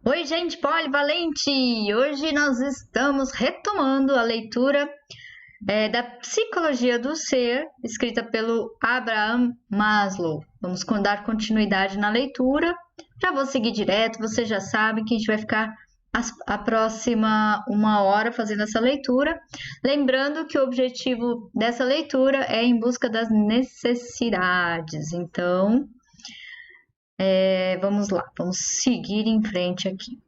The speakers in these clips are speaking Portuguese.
Oi, gente polivalente! Hoje nós estamos retomando a leitura da Psicologia do Ser, escrita pelo Abraham Maslow. Vamos dar continuidade na leitura. Já vou seguir direto, vocês já sabem que a gente vai ficar a próxima 1 hora fazendo essa leitura. Lembrando que o objetivo dessa leitura é em busca das necessidades. Então, vamos lá, vamos seguir em frente aqui.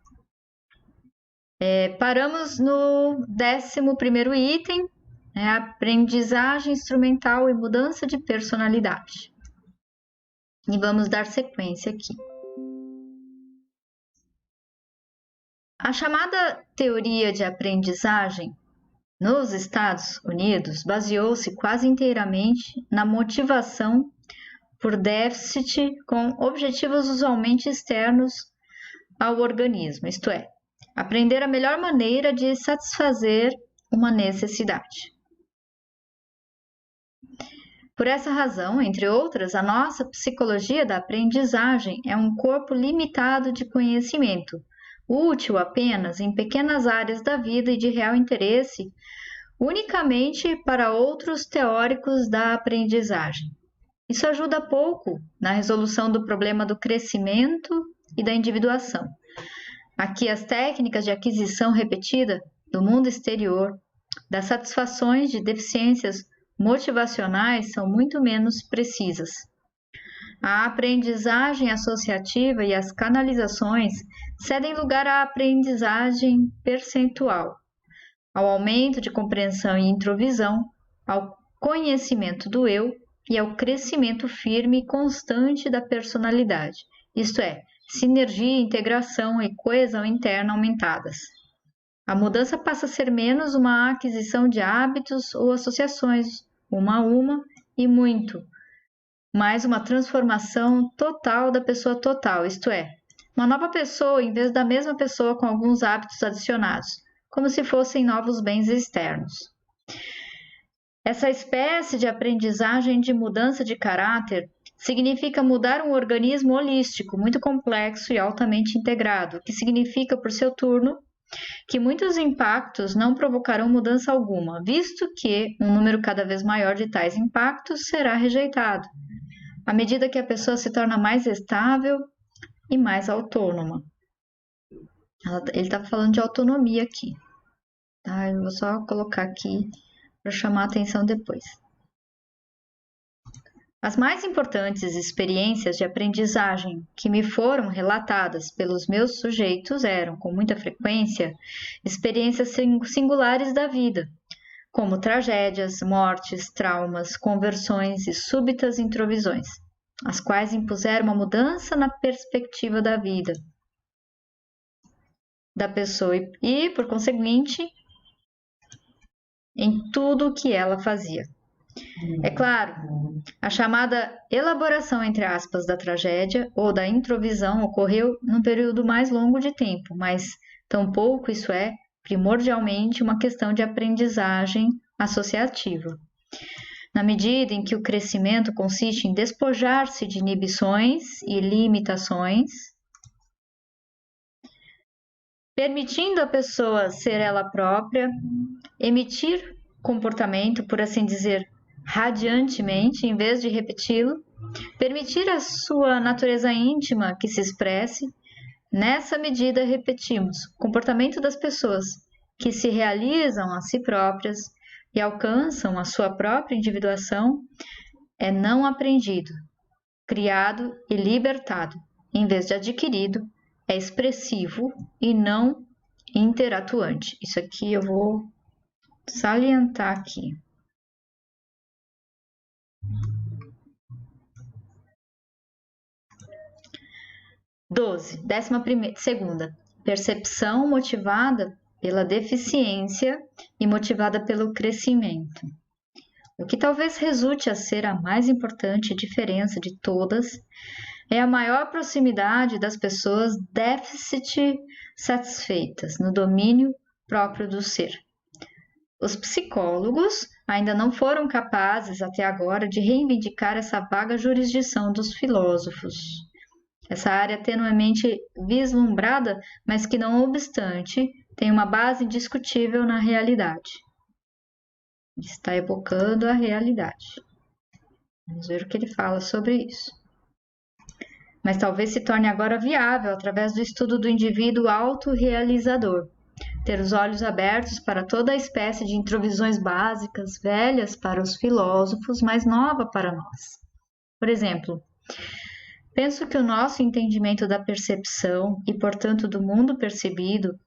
Paramos no 11º item, aprendizagem instrumental e mudança de personalidade. E vamos dar sequência aqui. A chamada teoria de aprendizagem nos Estados Unidos baseou-se quase inteiramente na motivação por déficit com objetivos usualmente externos ao organismo, isto é, aprender a melhor maneira de satisfazer uma necessidade. Por essa razão, entre outras, a nossa psicologia da aprendizagem é um corpo limitado de conhecimento, útil apenas em pequenas áreas da vida e de real interesse unicamente para outros teóricos da aprendizagem. Isso ajuda pouco na resolução do problema do crescimento e da individuação. Aqui as técnicas de aquisição repetida do mundo exterior, das satisfações de deficiências motivacionais são muito menos precisas. A aprendizagem associativa e as canalizações cedem lugar à aprendizagem percentual, ao aumento de compreensão e introvisão, ao conhecimento do eu e ao crescimento firme e constante da personalidade, isto é, sinergia, integração e coesão interna aumentadas. A mudança passa a ser menos uma aquisição de hábitos ou associações, uma a uma e muito, mais uma transformação total da pessoa total, isto é, uma nova pessoa em vez da mesma pessoa com alguns hábitos adicionados, como se fossem novos bens externos. Essa espécie de aprendizagem de mudança de caráter significa mudar um organismo holístico, muito complexo e altamente integrado, que significa, por seu turno, que muitos impactos não provocarão mudança alguma, visto que um número cada vez maior de tais impactos será rejeitado, à medida que a pessoa se torna mais estável e mais autônoma. Ele está falando de autonomia aqui. Tá? Eu vou só colocar aqui para chamar a atenção depois. As mais importantes experiências de aprendizagem que me foram relatadas pelos meus sujeitos eram, com muita frequência, experiências singulares da vida, como tragédias, mortes, traumas, conversões e súbitas introvisões, as quais impuseram uma mudança na perspectiva da vida da pessoa e, por conseguinte, em tudo o que ela fazia. É claro, a chamada elaboração, entre aspas, da tragédia ou da introvisão ocorreu num período mais longo de tempo, mas tampouco isso é primordialmente uma questão de aprendizagem associativa. Na medida em que o crescimento consiste em despojar-se de inibições e limitações, permitindo a pessoa ser ela própria, emitir comportamento, por assim dizer, radiantemente, em vez de repeti-lo, permitir a sua natureza íntima que se expresse, nessa medida repetimos o comportamento das pessoas que se realizam a si próprias e alcançam a sua própria individuação, é não aprendido, criado e libertado, em vez de adquirido, é expressivo e não interatuante. Isso aqui eu vou salientar aqui. Segunda, percepção motivada pela deficiência e motivada pelo crescimento. O que talvez resulte a ser a mais importante diferença de todas é a maior proximidade das pessoas déficit satisfeitas no domínio próprio do ser. Os psicólogos ainda não foram capazes até agora de reivindicar essa vaga jurisdição dos filósofos. Essa área tenuemente vislumbrada, mas que, não obstante, tem uma base indiscutível na realidade. Ele está evocando a realidade. Vamos ver o que ele fala sobre isso. Mas talvez se torne agora viável através do estudo do indivíduo autorrealizador. Ter os olhos abertos para toda a espécie de introvisões básicas, velhas para os filósofos, mas nova para nós. Por exemplo, penso que o nosso entendimento da percepção e, portanto, do mundo percebido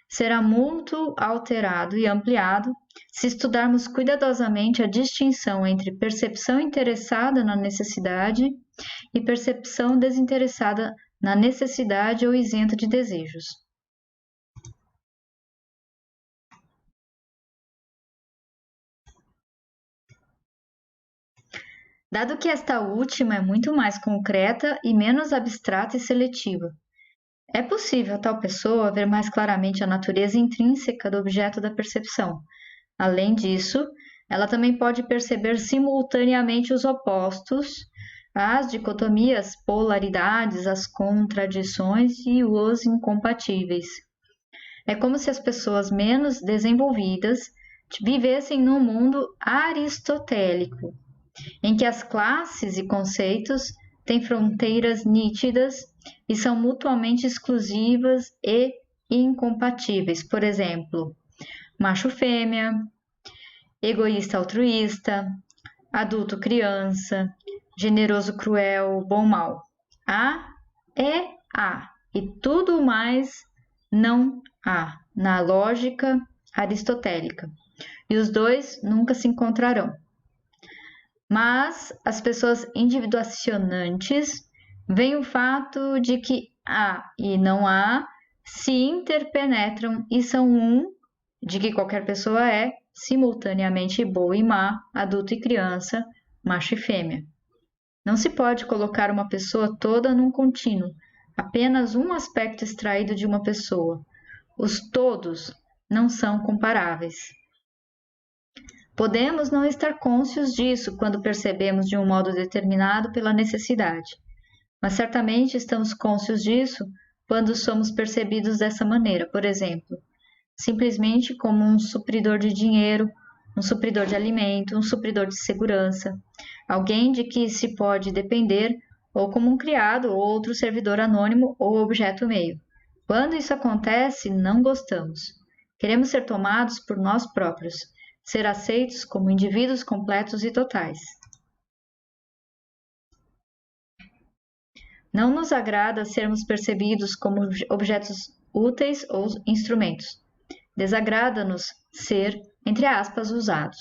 será muito alterado e ampliado se estudarmos cuidadosamente a distinção entre percepção interessada na necessidade e percepção desinteressada na necessidade ou isenta de desejos. Dado que esta última é muito mais concreta e menos abstrata e seletiva, é possível a tal pessoa ver mais claramente a natureza intrínseca do objeto da percepção. Além disso, ela também pode perceber simultaneamente os opostos, as dicotomias, polaridades, as contradições e os incompatíveis. É como se as pessoas menos desenvolvidas vivessem num mundo aristotélico, em que as classes e conceitos têm fronteiras nítidas e são mutuamente exclusivas e incompatíveis. Por exemplo, macho-fêmea, egoísta-altruísta, adulto-criança, generoso-cruel, bom-mal. A é A e tudo mais não há, na lógica aristotélica. E os dois nunca se encontrarão. Mas as pessoas individuacionantes veem o fato de que há e não há se interpenetram e são um, de que qualquer pessoa é simultaneamente boa e má, adulto e criança, macho e fêmea. Não se pode colocar uma pessoa toda num contínuo, apenas um aspecto extraído de uma pessoa. Os todos não são comparáveis. Podemos não estar cônscios disso quando percebemos de um modo determinado pela necessidade, mas certamente estamos cônscios disso quando somos percebidos dessa maneira, por exemplo, simplesmente como um supridor de dinheiro, um supridor de alimento, um supridor de segurança, alguém de que se pode depender, ou como um criado ou outro servidor anônimo ou objeto meio. Quando isso acontece, não gostamos. Queremos ser tomados por nós próprios, ser aceitos como indivíduos completos e totais. Não nos agrada sermos percebidos como objetos úteis ou instrumentos. Desagrada-nos ser, entre aspas, usados.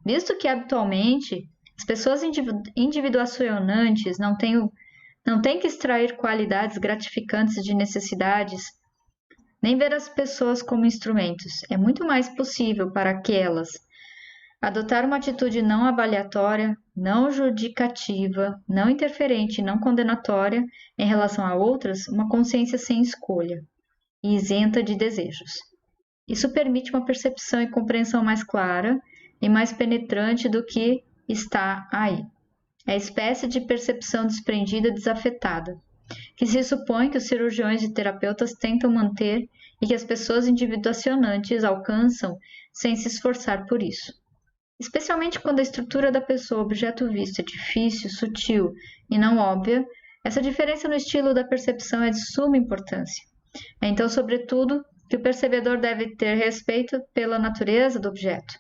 Visto que, habitualmente, as pessoas individuacionantes não têm que extrair qualidades gratificantes de necessidades, nem ver as pessoas como instrumentos. É muito mais possível para aquelas adotar uma atitude não avaliatória, não judicativa, não interferente e não condenatória em relação a outras, uma consciência sem escolha e isenta de desejos. Isso permite uma percepção e compreensão mais clara e mais penetrante do que está aí. É a espécie de percepção desprendida, desafetada, que se supõe que os cirurgiões e terapeutas tentam manter e que as pessoas individuacionantes alcançam sem se esforçar por isso. Especialmente quando a estrutura da pessoa objeto visto é difícil, sutil e não óbvia, essa diferença no estilo da percepção é de suma importância. É então, sobretudo, que o percebedor deve ter respeito pela natureza do objeto.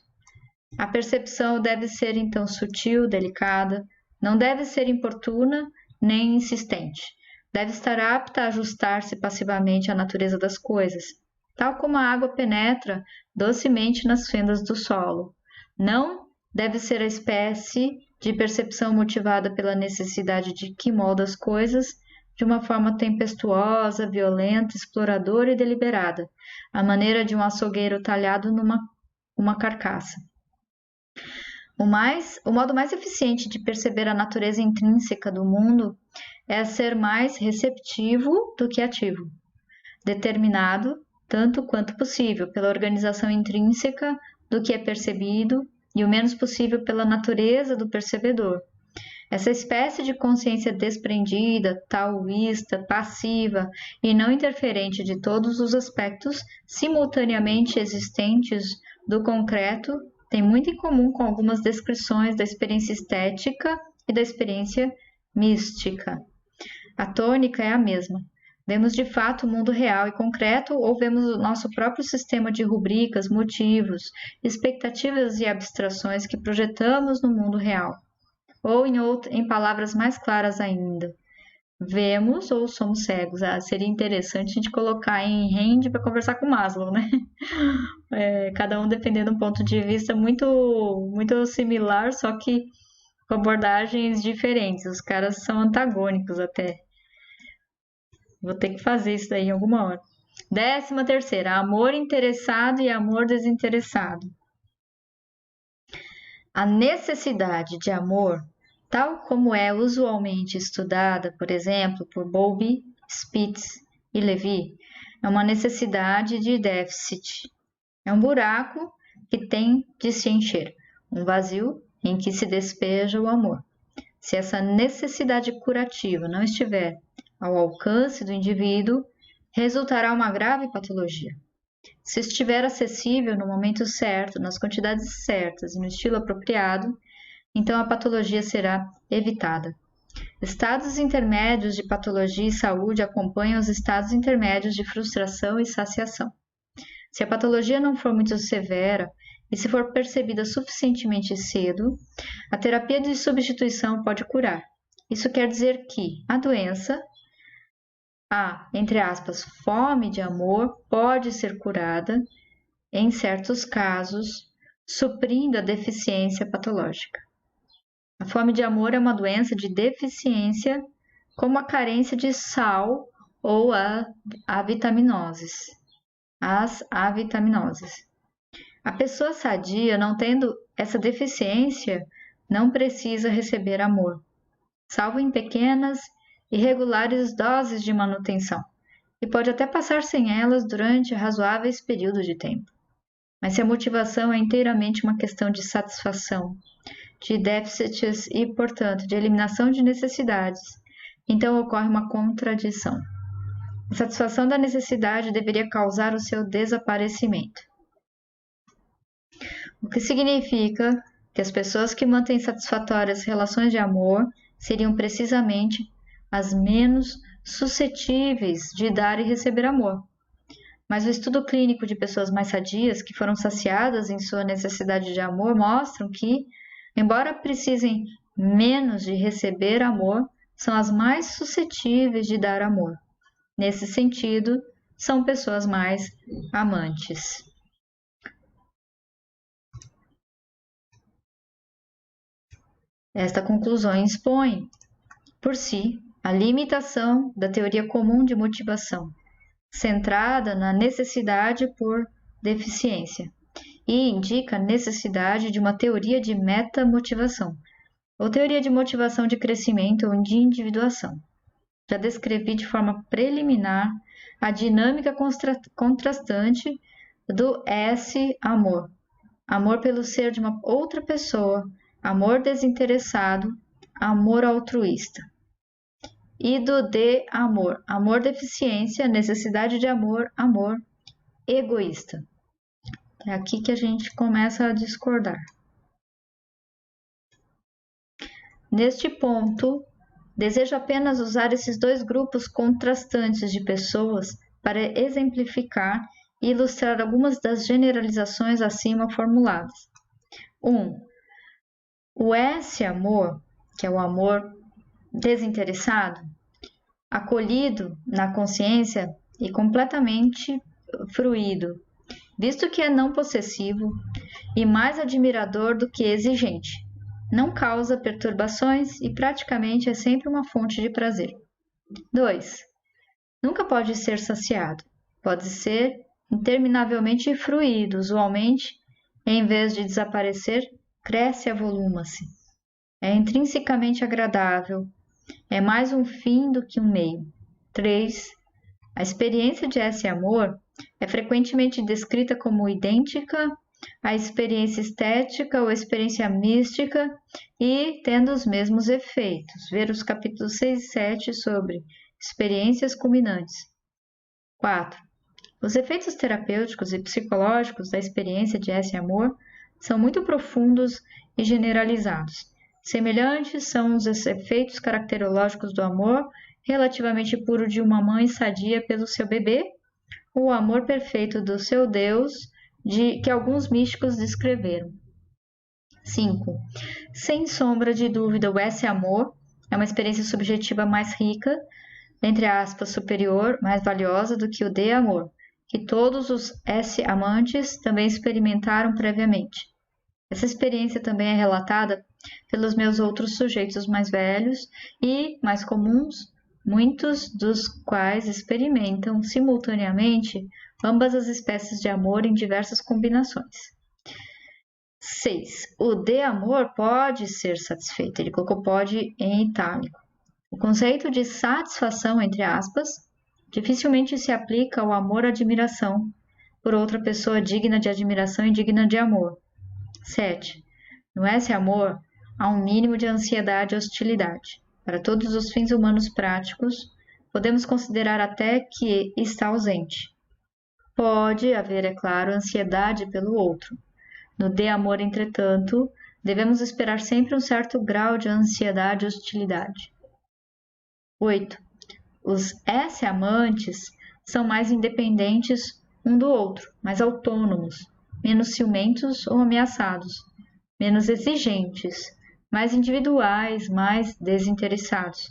A percepção deve ser então sutil, delicada, não deve ser importuna nem insistente. Deve estar apta a ajustar-se passivamente à natureza das coisas, tal como a água penetra docemente nas fendas do solo. Não deve ser a espécie de percepção motivada pela necessidade de que molda as coisas de uma forma tempestuosa, violenta, exploradora e deliberada, à maneira de um açougueiro talhado numa carcaça. O modo mais eficiente de perceber a natureza intrínseca do mundo é ser mais receptivo do que ativo, determinado, tanto quanto possível, pela organização intrínseca do que é percebido e o menos possível pela natureza do percebedor. Essa espécie de consciência desprendida, taoísta, passiva e não interferente de todos os aspectos simultaneamente existentes do concreto tem muito em comum com algumas descrições da experiência estética e da experiência mística. A tônica é a mesma. Vemos de fato o mundo real e concreto ou vemos o nosso próprio sistema de rubricas, motivos, expectativas e abstrações que projetamos no mundo real. Ou em palavras mais claras ainda, vemos ou somos cegos. Seria interessante a gente colocar em Rand para conversar com Maslow, né? Cada um defendendo um ponto de vista muito similar, só que com abordagens diferentes. Os caras são antagônicos até. Vou ter que fazer isso daí em alguma hora. 13ª, amor interessado e amor desinteressado. A necessidade de amor, tal como é usualmente estudada, por exemplo, por Bowlby, Spitz e Levy, é uma necessidade de déficit. É um buraco que tem de se encher, um vazio em que se despeja o amor. Se essa necessidade curativa não estiver ao alcance do indivíduo, resultará uma grave patologia. Se estiver acessível no momento certo, nas quantidades certas e no estilo apropriado, então a patologia será evitada. Estados intermédios de patologia e saúde acompanham os estados intermédios de frustração e saciação. Se a patologia não for muito severa e se for percebida suficientemente cedo, a terapia de substituição pode curar. Isso quer dizer que a doença, entre aspas, fome de amor, pode ser curada, em certos casos, suprindo a deficiência patológica. A fome de amor é uma doença de deficiência, como a carência de sal ou as avitaminoses. A pessoa sadia, não tendo essa deficiência, não precisa receber amor, salvo em pequenas e regulares doses de manutenção, e pode até passar sem elas durante razoáveis períodos de tempo. Mas se a motivação é inteiramente uma questão de satisfação, de déficits e, portanto, de eliminação de necessidades, então ocorre uma contradição. A satisfação da necessidade deveria causar o seu desaparecimento. O que significa que as pessoas que mantêm satisfatórias relações de amor seriam precisamente as menos suscetíveis de dar e receber amor. Mas o estudo clínico de pessoas mais sadias que foram saciadas em sua necessidade de amor mostram que, embora precisem menos de receber amor, são as mais suscetíveis de dar amor. Nesse sentido, são pessoas mais amantes. Esta conclusão expõe, por si, a limitação da teoria comum de motivação, centrada na necessidade por deficiência, e indica a necessidade de uma teoria de metamotivação, ou teoria de motivação de crescimento ou de individuação. Já descrevi de forma preliminar a dinâmica contrastante do S-amor, amor pelo ser de uma outra pessoa, amor desinteressado, amor altruísta. E do D-amor, amor deficiência, necessidade de amor, amor egoísta. É aqui que a gente começa a discordar. Neste ponto, desejo apenas usar esses dois grupos contrastantes de pessoas para exemplificar e ilustrar algumas das generalizações acima formuladas. 1. O S-amor, que é o amor desinteressado, acolhido na consciência e completamente fruído, visto que é não possessivo e mais admirador do que exigente. Não causa perturbações e praticamente é sempre uma fonte de prazer. 2. Nunca pode ser saciado. Pode ser interminavelmente fruído, usualmente, em vez de desaparecer, cresce e avoluma-se. É intrinsecamente agradável. É mais um fim do que um meio. 3. A experiência de esse amor é frequentemente descrita como idêntica a experiência estética ou experiência mística e tendo os mesmos efeitos. Ver os capítulos 6 e 7 sobre experiências culminantes. 4. Os efeitos terapêuticos e psicológicos da experiência de S-amor são muito profundos e generalizados. Semelhantes são os efeitos caracterológicos do amor relativamente puro de uma mãe sadia pelo seu bebê, ou o amor perfeito do seu Deus, que alguns místicos descreveram. 5. Sem sombra de dúvida, o S-amor é uma experiência subjetiva mais rica, entre aspas, superior, mais valiosa do que o D-amor, que todos os S-amantes também experimentaram previamente. Essa experiência também é relatada pelos meus outros sujeitos mais velhos e mais comuns, muitos dos quais experimentam simultaneamente ambas as espécies de amor em diversas combinações. 6. O D-amor pode ser satisfeito. Ele colocou pode em itálico. O conceito de satisfação, entre aspas, dificilmente se aplica ao amor-admiração por outra pessoa digna de admiração e digna de amor. 7. No S-amor, há um mínimo de ansiedade e hostilidade. Para todos os fins humanos práticos, podemos considerar até que está ausente. Pode haver, é claro, ansiedade pelo outro. No D-amor, entretanto, devemos esperar sempre um certo grau de ansiedade e hostilidade. 8. Os S-amantes são mais independentes um do outro, mais autônomos, menos ciumentos ou ameaçados, menos exigentes, mais individuais, mais desinteressados,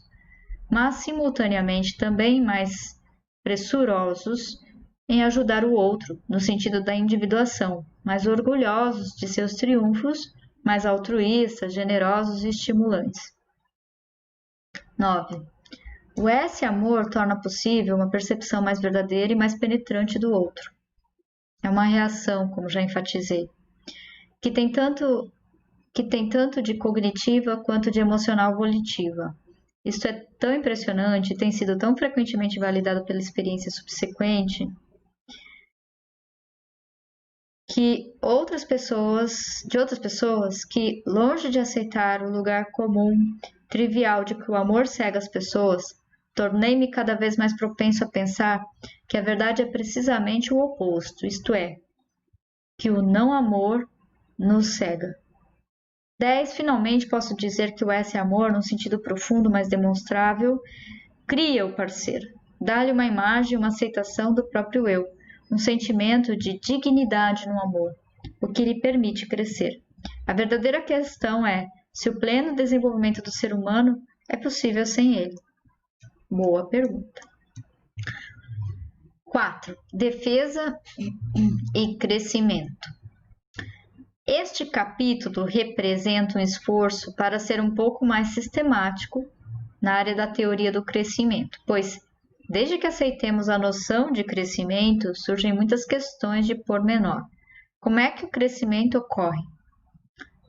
mas simultaneamente também mais pressurosos em ajudar o outro, no sentido da individuação, mais orgulhosos de seus triunfos, mais altruístas, generosos e estimulantes. 9. O S-amor torna possível uma percepção mais verdadeira e mais penetrante do outro. É uma reação, como já enfatizei, que tem tanto de cognitiva quanto de emocional volitiva. Isto é tão impressionante e tem sido tão frequentemente validado pela experiência subsequente que outras pessoas que, longe de aceitar o lugar comum, trivial de que o amor cega as pessoas, tornei-me cada vez mais propenso a pensar que a verdade é precisamente o oposto, isto é, que o não-amor nos cega. 10. Finalmente, posso dizer que o S-amor, num sentido profundo, mas demonstrável, cria o parceiro, dá-lhe uma imagem, uma aceitação do próprio eu, um sentimento de dignidade no amor, o que lhe permite crescer. A verdadeira questão é se o pleno desenvolvimento do ser humano é possível sem ele. Boa pergunta. 4. Defesa e crescimento. Este capítulo representa um esforço para ser um pouco mais sistemático na área da teoria do crescimento, pois, desde que aceitemos a noção de crescimento, surgem muitas questões de pormenor. Como é que o crescimento ocorre?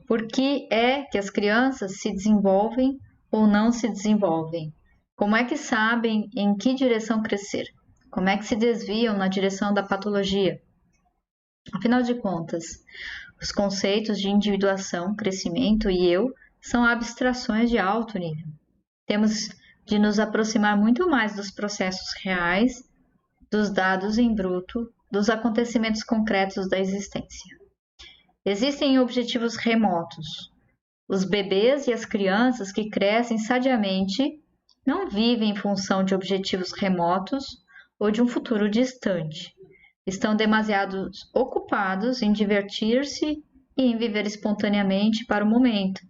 Por que é que as crianças se desenvolvem ou não se desenvolvem? Como é que sabem em que direção crescer? Como é que se desviam na direção da patologia? Afinal de contas, os conceitos de individuação, crescimento e eu são abstrações de alto nível. Temos de nos aproximar muito mais dos processos reais, dos dados em bruto, dos acontecimentos concretos da existência. Existem objetivos remotos. Os bebês e as crianças que crescem sadiamente não vivem em função de objetivos remotos ou de um futuro distante. Estão demasiado ocupados em divertir-se e em viver espontaneamente para o momento.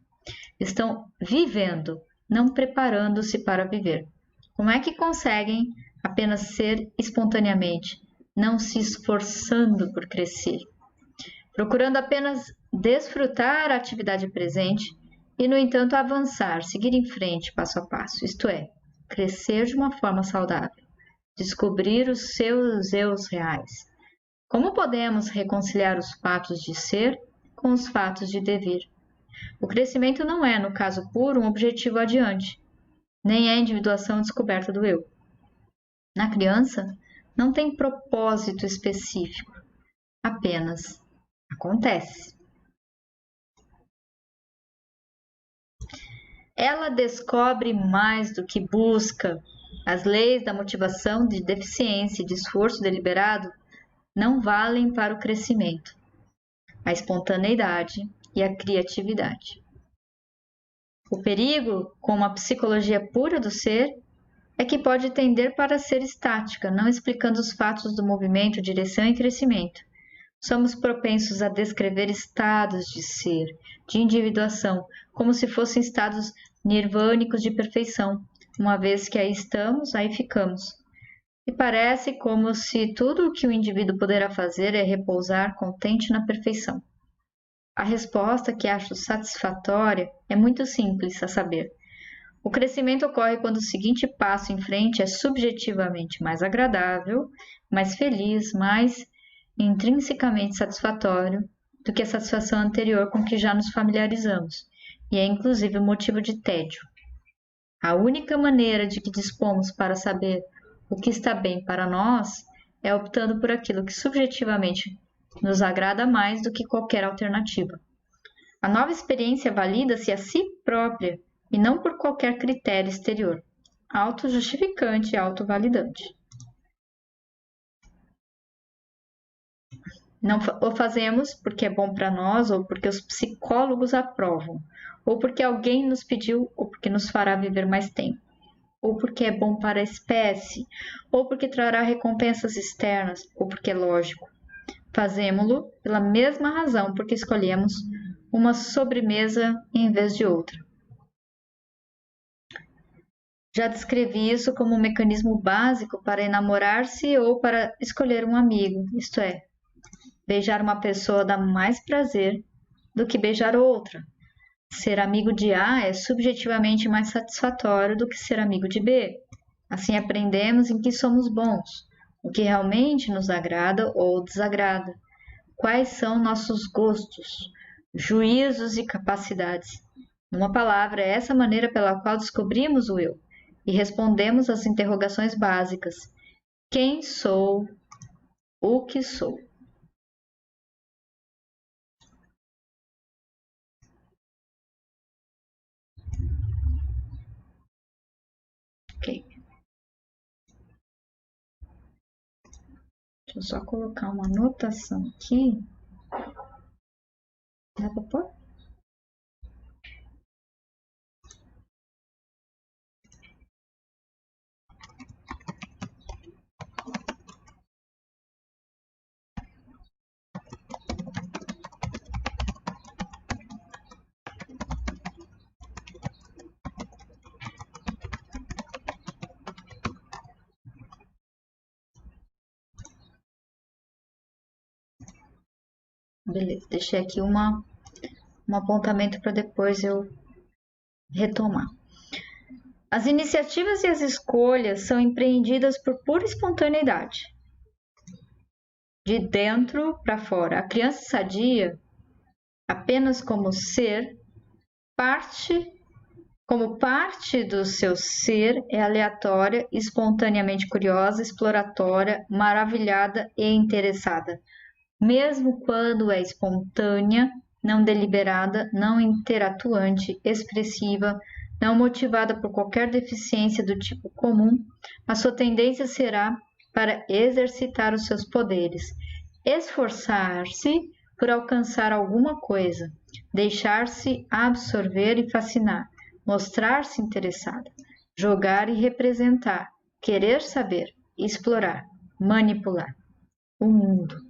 Estão vivendo, não preparando-se para viver. Como é que conseguem apenas ser espontaneamente, não se esforçando por crescer? Procurando apenas desfrutar a atividade presente e, no entanto, avançar, seguir em frente passo a passo, isto é, crescer de uma forma saudável, descobrir os seus eus reais. Como podemos reconciliar os fatos de ser com os fatos de dever? O crescimento não é, no caso puro, um objetivo adiante, nem é a individuação descoberta do eu. Na criança, não tem propósito específico, apenas Acontece. Ela descobre mais do que busca. As leis da motivação de deficiência e de esforço deliberado não valem para o crescimento, a espontaneidade e a criatividade. O perigo com uma psicologia pura do ser é que pode tender para ser estática, não explicando os fatos do movimento, direção e crescimento. Somos propensos a descrever estados de ser, de individuação, como se fossem estados nirvânicos de perfeição. Uma vez que aí estamos, aí ficamos. E parece como se tudo o que o indivíduo poderá fazer é repousar contente na perfeição. A resposta, que acho satisfatória, é muito simples a saber. O crescimento ocorre quando o seguinte passo em frente é subjetivamente mais agradável, mais feliz, mais intrinsecamente satisfatório do que a satisfação anterior com que já nos familiarizamos, e é inclusive motivo de tédio. A única maneira de que dispomos para saber o que está bem para nós é optando por aquilo que subjetivamente nos agrada mais do que qualquer alternativa. A nova experiência valida-se a si própria e não por qualquer critério exterior, autojustificante e autovalidante. Não o fazemos porque é bom para nós ou porque os psicólogos aprovam, ou porque alguém nos pediu, ou porque nos fará viver mais tempo, ou porque é bom para a espécie, ou porque trará recompensas externas, ou porque é lógico. Fazemo-lo pela mesma razão porque escolhemos uma sobremesa em vez de outra. Já descrevi isso como um mecanismo básico para enamorar-se ou para escolher um amigo, isto é, beijar uma pessoa dá mais prazer do que beijar outra. Ser amigo de A é subjetivamente mais satisfatório do que ser amigo de B. Assim aprendemos em que somos bons, o que realmente nos agrada ou desagrada, quais são nossos gostos, juízos e capacidades. Numa palavra, é essa maneira pela qual descobrimos o eu e respondemos às interrogações básicas: quem sou? O que sou? Ok. Deixa eu só colocar uma anotação aqui. Dá pra pôr? Beleza, deixei aqui um apontamento para depois eu retomar. As iniciativas e as escolhas são empreendidas por pura espontaneidade, de dentro para fora. A criança sadia, apenas como ser, como parte do seu ser, é aleatória, espontaneamente curiosa, exploratória, maravilhada e interessada. Mesmo quando é espontânea, não deliberada, não interatuante, expressiva, não motivada por qualquer deficiência do tipo comum, a sua tendência será para exercitar os seus poderes, esforçar-se por alcançar alguma coisa, deixar-se absorver e fascinar, mostrar-se interessada, jogar e representar, querer saber, explorar, manipular o mundo.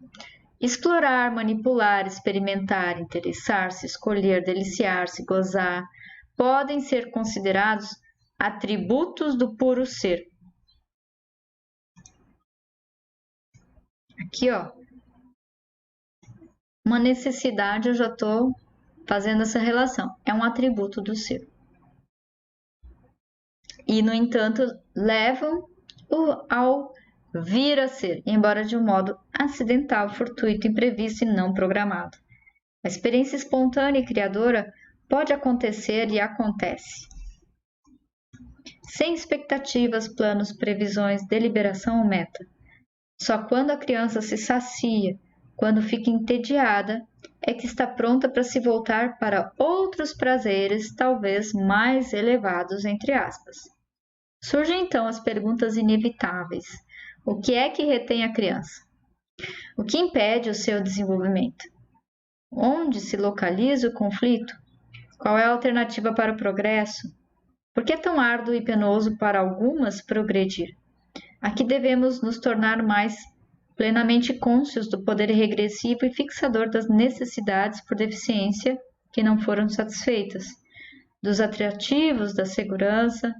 Explorar, manipular, experimentar, interessar-se, escolher, deliciar-se, gozar, podem ser considerados atributos do puro ser. Aqui, ó, uma necessidade, eu já estou fazendo essa relação, é um atributo do ser. E, no entanto, levam ao vir a ser, embora de um modo acidental, fortuito, imprevisto e não programado. A experiência espontânea e criadora pode acontecer e acontece. Sem expectativas, planos, previsões, deliberação ou meta. Só quando a criança se sacia quando fica entediada, é que está pronta para se voltar para outros prazeres, talvez mais elevados, entre aspas. Surgem então as perguntas inevitáveis. O que é que retém a criança? O que impede o seu desenvolvimento? Onde se localiza o conflito? Qual é a alternativa para o progresso? Por que é tão árduo e penoso para algumas progredir? Aqui devemos nos tornar mais plenamente cônscios do poder regressivo e fixador das necessidades por deficiência que não foram satisfeitas, dos atrativos da segurança,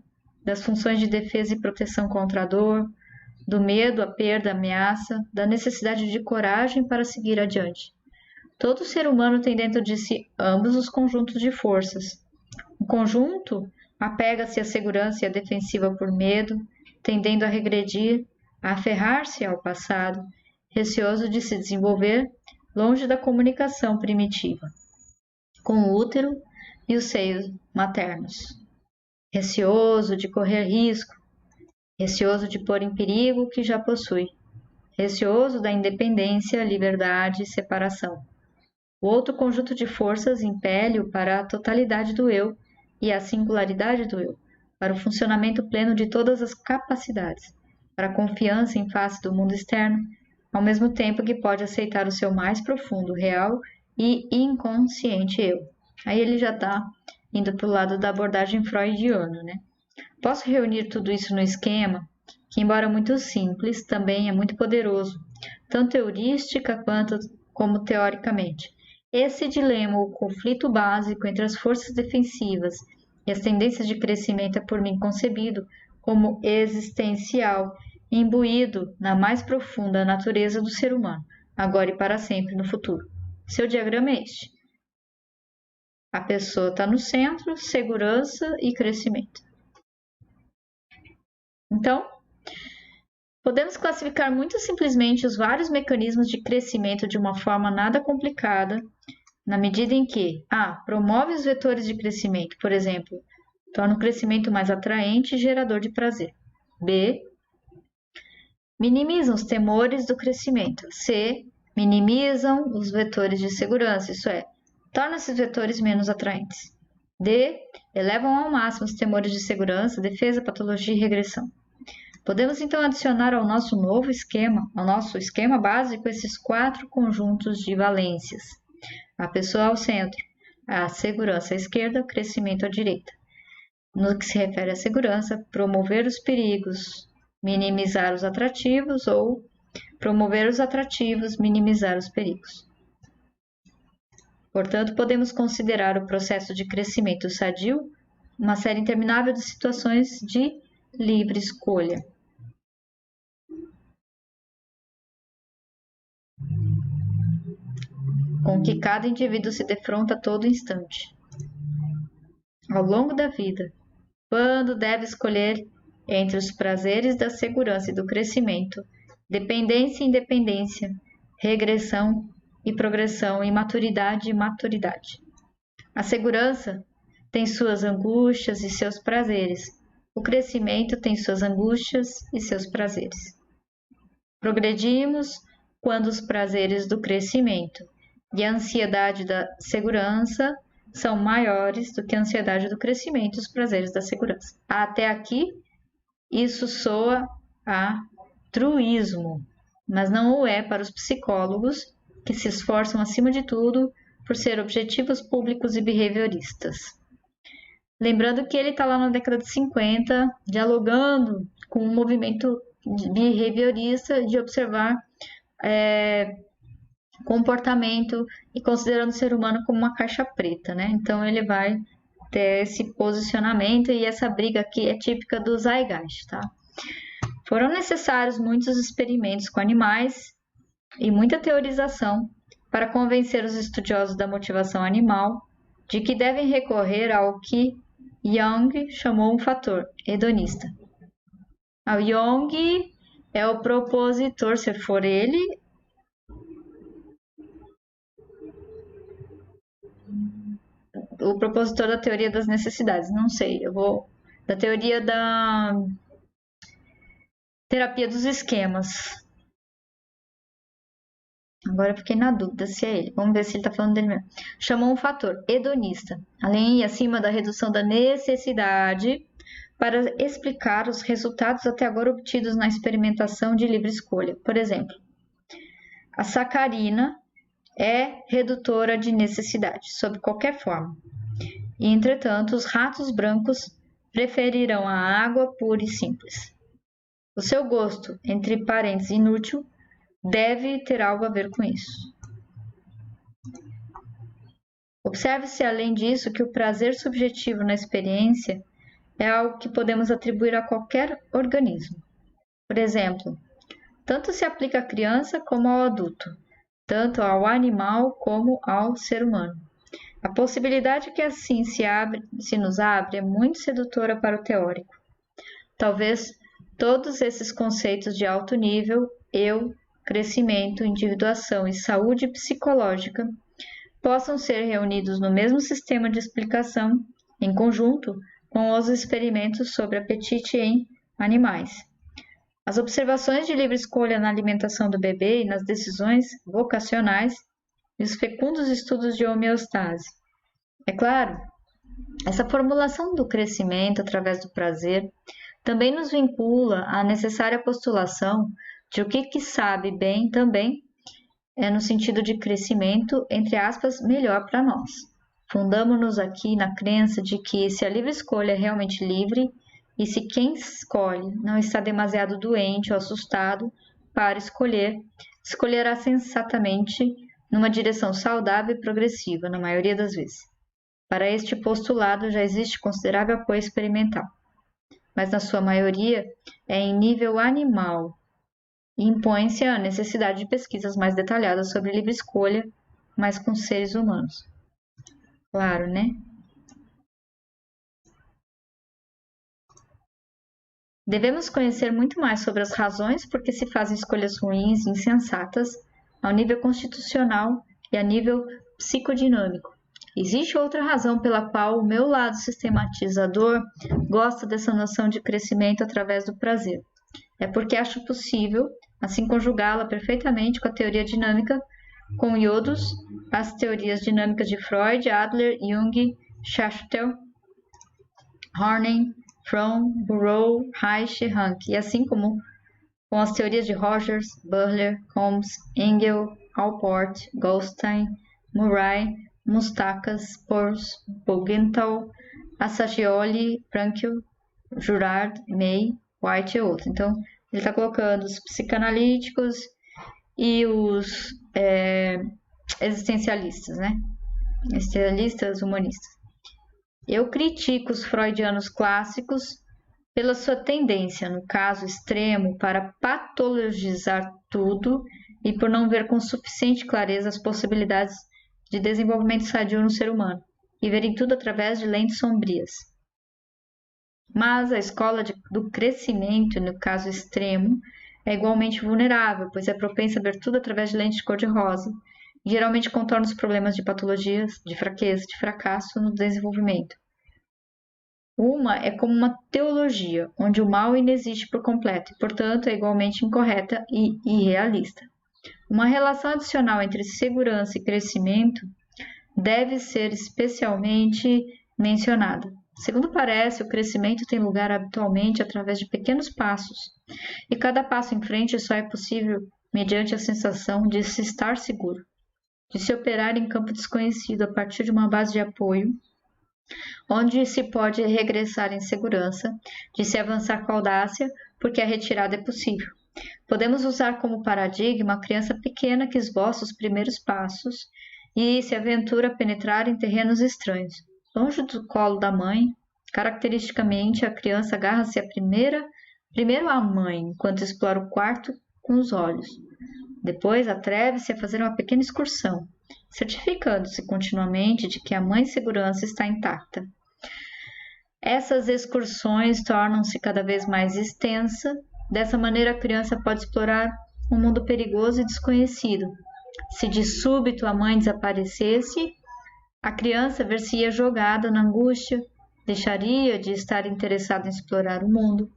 das funções de defesa e proteção contra a dor, do medo, a perda, a ameaça, da necessidade de coragem para seguir adiante. Todo ser humano tem dentro de si ambos os conjuntos de forças. O conjunto apega-se à segurança e à defensiva por medo, tendendo a regredir, a aferrar-se ao passado, receoso de se desenvolver longe da comunicação primitiva, com o útero e os seios maternos, receoso de correr risco, receoso de pôr em perigo o que já possui, receoso da independência, liberdade e separação. O outro conjunto de forças impele-o para a totalidade do eu e a singularidade do eu, para o funcionamento pleno de todas as capacidades, para a confiança em face do mundo externo, ao mesmo tempo que pode aceitar o seu mais profundo, real e inconsciente eu. Aí ele já está indo para o lado da abordagem freudiana, né? Posso reunir tudo isso no esquema, que embora muito simples, também é muito poderoso, tanto heurística como teoricamente. Esse dilema, o conflito básico entre as forças defensivas e as tendências de crescimento é por mim concebido como existencial, imbuído na mais profunda natureza do ser humano, agora e para sempre no futuro. Seu diagrama é este. A pessoa está no centro, segurança e crescimento. Então, podemos classificar muito simplesmente os vários mecanismos de crescimento de uma forma nada complicada, na medida em que A. Promove os vetores de crescimento, por exemplo, torna o crescimento mais atraente e gerador de prazer. B. Minimizam os temores do crescimento. C. Minimizam os vetores de segurança, isso é, torna esses vetores menos atraentes. D. Elevam ao máximo os temores de segurança, defesa, patologia e regressão. Podemos então adicionar ao nosso esquema básico, esses 4 conjuntos de valências. A pessoa ao centro, a segurança à esquerda, o crescimento à direita. No que se refere à segurança, promover os perigos, minimizar os atrativos, ou promover os atrativos, minimizar os perigos. Portanto, podemos considerar o processo de crescimento sadio uma série interminável de situações de livre escolha. Com que cada indivíduo se defronta a todo instante. Ao longo da vida, quando deve escolher entre os prazeres da segurança e do crescimento, dependência e independência, regressão e progressão, imaturidade e maturidade. A segurança tem suas angústias e seus prazeres. O crescimento tem suas angústias e seus prazeres. Progredimos quando os prazeres do crescimento e a ansiedade da segurança são maiores do que a ansiedade do crescimento e os prazeres da segurança. Até aqui, isso soa a truísmo, mas não o é para os psicólogos que se esforçam acima de tudo por ser objetivos públicos e behavioristas. Lembrando que ele está lá na década de 50, dialogando com um movimento behaviorista de observar comportamento e considerando o ser humano como uma caixa preta, né? Então ele vai ter esse posicionamento e essa briga aqui é típica do Zeitgeist, tá? Foram necessários muitos experimentos com animais e muita teorização para convencer os estudiosos da motivação animal de que devem recorrer ao que Jung chamou um fator hedonista. O Jung é o propositor, se for ele, o propositor da teoria das necessidades, não sei, da teoria da terapia dos esquemas. Agora eu fiquei na dúvida se é ele. Vamos ver se ele está falando dele mesmo. Chamou um fator hedonista, além e acima da redução da necessidade, para explicar os resultados até agora obtidos na experimentação de livre escolha. Por exemplo, a sacarina é redutora de necessidade, sob qualquer forma. E, entretanto, os ratos brancos preferirão a água pura e simples. O seu gosto, entre parênteses, inútil, deve ter algo a ver com isso. Observe-se, além disso, que o prazer subjetivo na experiência é algo que podemos atribuir a qualquer organismo. Por exemplo, tanto se aplica à criança como ao adulto, tanto ao animal como ao ser humano. A possibilidade que assim se nos abre é muito sedutora para o teórico. Talvez todos esses conceitos de alto nível, eu, crescimento, individuação e saúde psicológica, possam ser reunidos no mesmo sistema de explicação, em conjunto com os experimentos sobre apetite em animais. As observações de livre escolha na alimentação do bebê e nas decisões vocacionais e os fecundos estudos de homeostase. É claro, essa formulação do crescimento através do prazer também nos vincula à necessária postulação de o que sabe bem também é no sentido de crescimento, entre aspas, melhor para nós. Fundamos-nos aqui na crença de que se a livre escolha é realmente livre e se quem escolhe não está demasiado doente ou assustado para escolher, escolherá sensatamente numa direção saudável e progressiva, na maioria das vezes. Para este postulado já existe considerável apoio experimental, mas na sua maioria é em nível animal e impõe-se a necessidade de pesquisas mais detalhadas sobre livre escolha, mas com seres humanos. Claro, né? Devemos conhecer muito mais sobre as razões por que se fazem escolhas ruins e insensatas ao nível constitucional e a nível psicodinâmico. Existe outra razão pela qual o meu lado sistematizador gosta dessa noção de crescimento através do prazer. É porque acho possível, assim, conjugá-la perfeitamente com a teoria dinâmica, com iodos, as teorias dinâmicas de Freud, Adler, Jung, Schachtel, Horney, Fromm, Burrow, Reich e Rank, e assim como com as teorias de Rogers, Butler, Holmes, Engel, Allport, Goldstein, Murray, Mustakas, Peirce, Bogenthal, Assagioli, Frankel, Girard, May, White e outros. Então, ele está colocando os psicanalíticos e os existencialistas, né? Existencialistas humanistas. Eu critico os freudianos clássicos pela sua tendência, no caso extremo, para patologizar tudo e por não ver com suficiente clareza as possibilidades de desenvolvimento sadio no ser humano e verem tudo através de lentes sombrias. Mas a escola do crescimento, no caso extremo, é igualmente vulnerável, pois é propensa a ver tudo através de lentes de cor-de-rosa e geralmente contorna os problemas de patologias, de fraqueza, de fracasso no desenvolvimento. Uma é como uma teologia, onde o mal inexiste por completo e, portanto, é igualmente incorreta e irrealista. Uma relação adicional entre segurança e crescimento deve ser especialmente mencionada. Segundo parece, o crescimento tem lugar habitualmente através de pequenos passos, e cada passo em frente só é possível mediante a sensação de se estar seguro, de se operar em campo desconhecido a partir de uma base de apoio, onde se pode regressar em segurança, de se avançar com audácia, porque a retirada é possível. Podemos usar como paradigma a criança pequena que esboça os primeiros passos e se aventura a penetrar em terrenos estranhos. Longe do colo da mãe, caracteristicamente a criança agarra-se primeiro à mãe, enquanto explora o quarto com os olhos. Depois atreve-se a fazer uma pequena excursão, certificando-se continuamente de que a mãe segurança está intacta. Essas excursões tornam-se cada vez mais extensas. Dessa maneira, a criança pode explorar um mundo perigoso e desconhecido. Se de súbito a mãe desaparecesse, a criança ver-se-ia jogada na angústia, deixaria de estar interessada em explorar o mundo,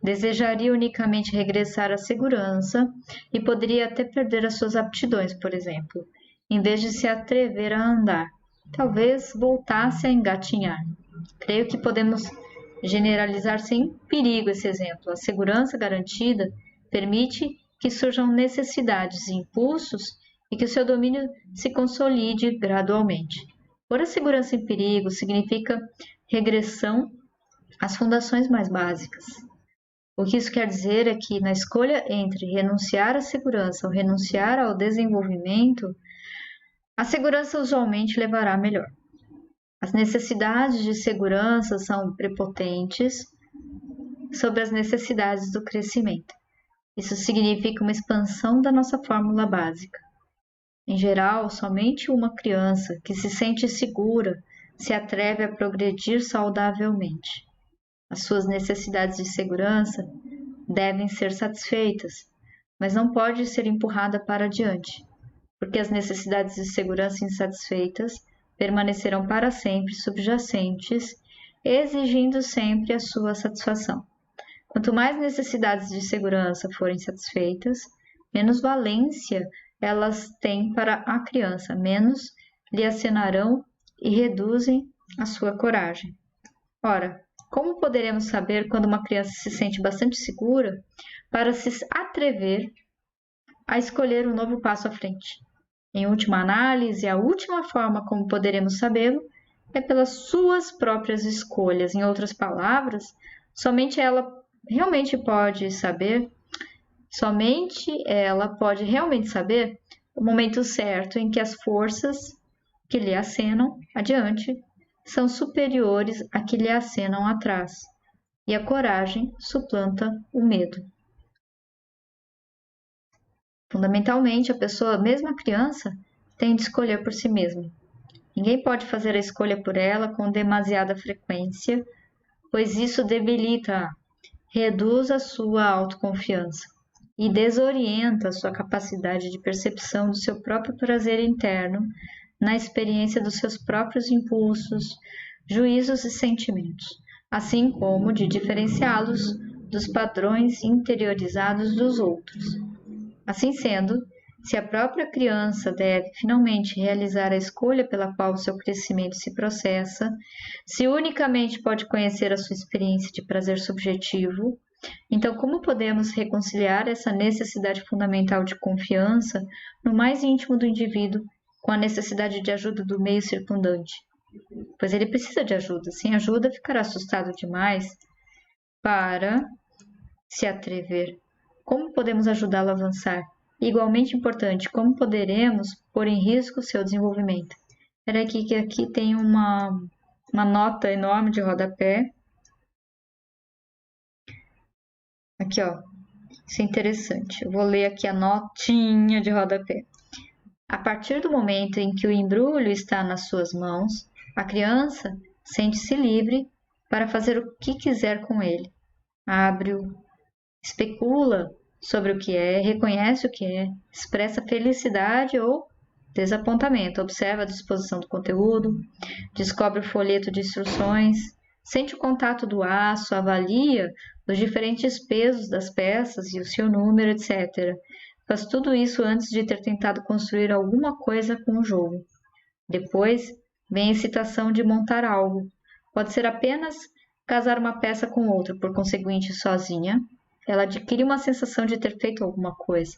Desejaria unicamente regressar à segurança e poderia até perder as suas aptidões, por exemplo, em vez de se atrever a andar. Talvez voltasse a engatinhar. Creio que podemos generalizar sem perigo esse exemplo. A segurança garantida permite que surjam necessidades e impulsos e que o seu domínio se consolide gradualmente. Pôr a segurança em perigo significa regressão às fundações mais básicas. O que isso quer dizer é que, na escolha entre renunciar à segurança ou renunciar ao desenvolvimento, a segurança usualmente levará a melhor. As necessidades de segurança são prepotentes sobre as necessidades do crescimento. Isso significa uma expansão da nossa fórmula básica. Em geral, somente uma criança que se sente segura se atreve a progredir saudavelmente. As suas necessidades de segurança devem ser satisfeitas, mas não pode ser empurrada para adiante, porque as necessidades de segurança insatisfeitas permanecerão para sempre subjacentes, exigindo sempre a sua satisfação. Quanto mais necessidades de segurança forem satisfeitas, menos valência elas têm para a criança, menos lhe acenarão e reduzem a sua coragem. Ora, como poderemos saber quando uma criança se sente bastante segura para se atrever a escolher um novo passo à frente? Em última análise, a última forma como poderemos sabê-lo é pelas suas próprias escolhas. Em outras palavras, somente ela pode realmente saber o momento certo em que as forças que lhe acenam adiante são superiores a que lhe acenam atrás, e a coragem suplanta o medo. Fundamentalmente, a pessoa, mesmo a criança, tem de escolher por si mesma. Ninguém pode fazer a escolha por ela com demasiada frequência, pois isso debilita-a, reduz a sua autoconfiança e desorienta a sua capacidade de percepção do seu próprio prazer interno na experiência dos seus próprios impulsos, juízos e sentimentos, assim como de diferenciá-los dos padrões interiorizados dos outros. Assim sendo, se a própria criança deve finalmente realizar a escolha pela qual o seu crescimento se processa, se unicamente pode conhecer a sua experiência de prazer subjetivo, então como podemos reconciliar essa necessidade fundamental de confiança no mais íntimo do indivíduo com a necessidade de ajuda do meio circundante? Pois ele precisa de ajuda. Sem ajuda, ficará assustado demais para se atrever. Como podemos ajudá-lo a avançar? Igualmente importante, como poderemos pôr em risco o seu desenvolvimento? Espera aqui que aqui tem uma nota enorme de rodapé. Aqui, ó. Isso é interessante. Eu vou ler aqui a notinha de rodapé. A partir do momento em que o embrulho está nas suas mãos, a criança sente-se livre para fazer o que quiser com ele. Abre-o, especula sobre o que é, reconhece o que é, expressa felicidade ou desapontamento, observa a disposição do conteúdo, descobre o folheto de instruções, sente o contato do aço, avalia os diferentes pesos das peças e o seu número, etc. Faz tudo isso antes de ter tentado construir alguma coisa com o jogo. Depois, vem a excitação de montar algo. Pode ser apenas casar uma peça com outra, por conseguinte, sozinha. Ela adquire uma sensação de ter feito alguma coisa,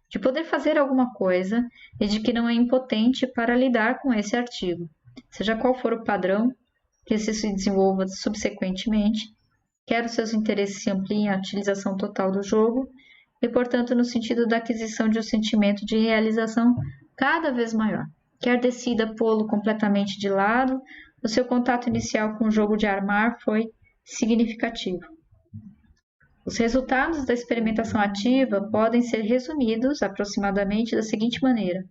de poder fazer alguma coisa e de que não é impotente para lidar com esse artigo. Seja qual for o padrão que se desenvolva subsequentemente, quer os seus interesses se ampliem à utilização total do jogo e, portanto, no sentido da aquisição de um sentimento de realização cada vez maior. Quer decida pô-lo completamente de lado, o seu contato inicial com o jogo de armar foi significativo. Os resultados da experimentação ativa podem ser resumidos aproximadamente da seguinte maneira: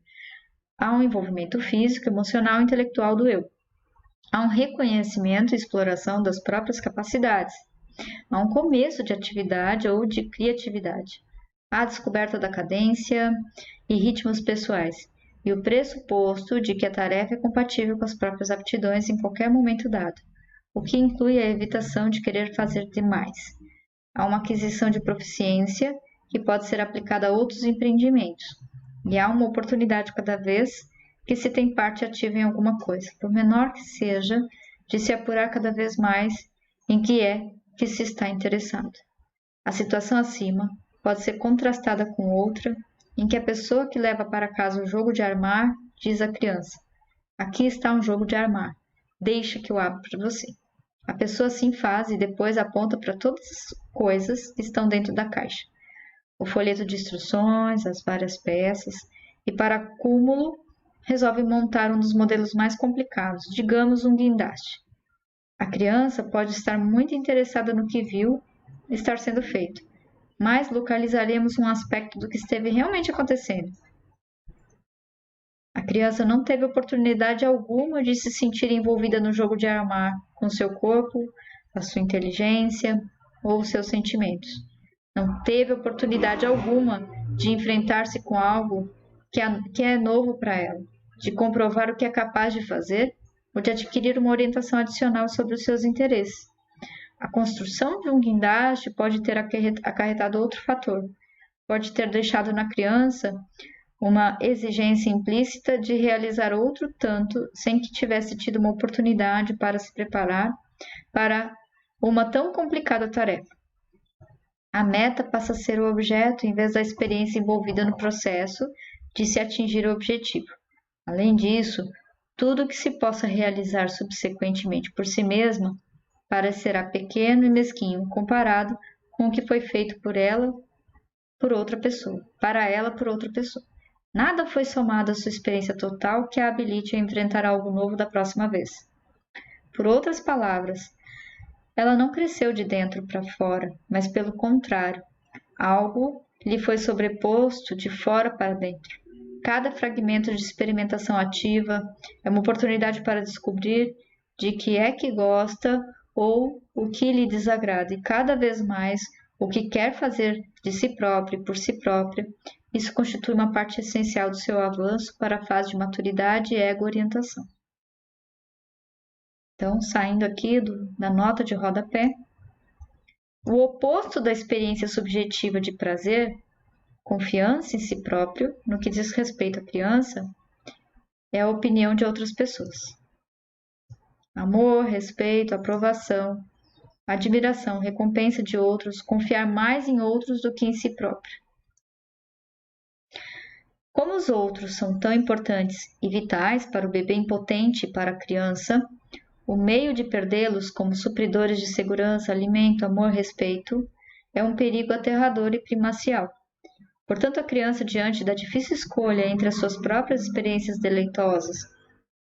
há um envolvimento físico, emocional e intelectual do eu. Há um reconhecimento e exploração das próprias capacidades. Há um começo de atividade ou de criatividade. Há a descoberta da cadência e ritmos pessoais, e o pressuposto de que a tarefa é compatível com as próprias aptidões em qualquer momento dado, o que inclui a evitação de querer fazer demais. há uma aquisição de proficiência que pode ser aplicada a outros empreendimentos. E há uma oportunidade cada vez que se tem parte ativa em alguma coisa, por menor que seja, de se apurar cada vez mais em que é que se está interessado. A situação acima pode ser contrastada com outra, em que a pessoa que leva para casa o jogo de armar diz à criança: aqui está um jogo de armar, deixa que eu abra para você. A pessoa assim faz e depois aponta para todas as coisas que estão dentro da caixa. O folheto de instruções, as várias peças, e para acúmulo, resolve montar um dos modelos mais complicados, digamos um guindaste. A criança pode estar muito interessada no que viu estar sendo feito, mas localizaremos um aspecto do que esteve realmente acontecendo. A criança não teve oportunidade alguma de se sentir envolvida no jogo de armar com seu corpo, a sua inteligência ou os seus sentimentos. Não teve oportunidade alguma de enfrentar-se com algo que é novo para ela, de comprovar o que é capaz de fazer ou de adquirir uma orientação adicional sobre os seus interesses. A construção de um guindaste pode ter acarretado outro fator. Pode ter deixado na criança uma exigência implícita de realizar outro tanto sem que tivesse tido uma oportunidade para se preparar para uma tão complicada tarefa. A meta passa a ser o objeto em vez da experiência envolvida no processo de se atingir o objetivo. Além disso, tudo que se possa realizar subsequentemente por si mesma parecerá pequeno e mesquinho comparado com o que foi feito por ela por outra pessoa, para ela por outra pessoa. Nada foi somado à sua experiência total que a habilite a enfrentar algo novo da próxima vez. Por outras palavras, ela não cresceu de dentro para fora, mas pelo contrário, algo lhe foi sobreposto de fora para dentro. Cada fragmento de experimentação ativa é uma oportunidade para descobrir de que é que gosta ou o que lhe desagrada, e cada vez mais o que quer fazer de si própria e por si própria. Isso constitui uma parte essencial do seu avanço para a fase de maturidade e ego-orientação. Então, saindo aqui da nota de rodapé, o oposto da experiência subjetiva de prazer, confiança em si próprio, no que diz respeito à criança, é a opinião de outras pessoas. Amor, respeito, aprovação, admiração, recompensa de outros, confiar mais em outros do que em si próprio. Como os outros são tão importantes e vitais para o bebê impotente e para a criança, o meio de perdê-los como supridores de segurança, alimento, amor, respeito, é um perigo aterrador e primacial. Portanto, a criança, diante da difícil escolha entre as suas próprias experiências deleitosas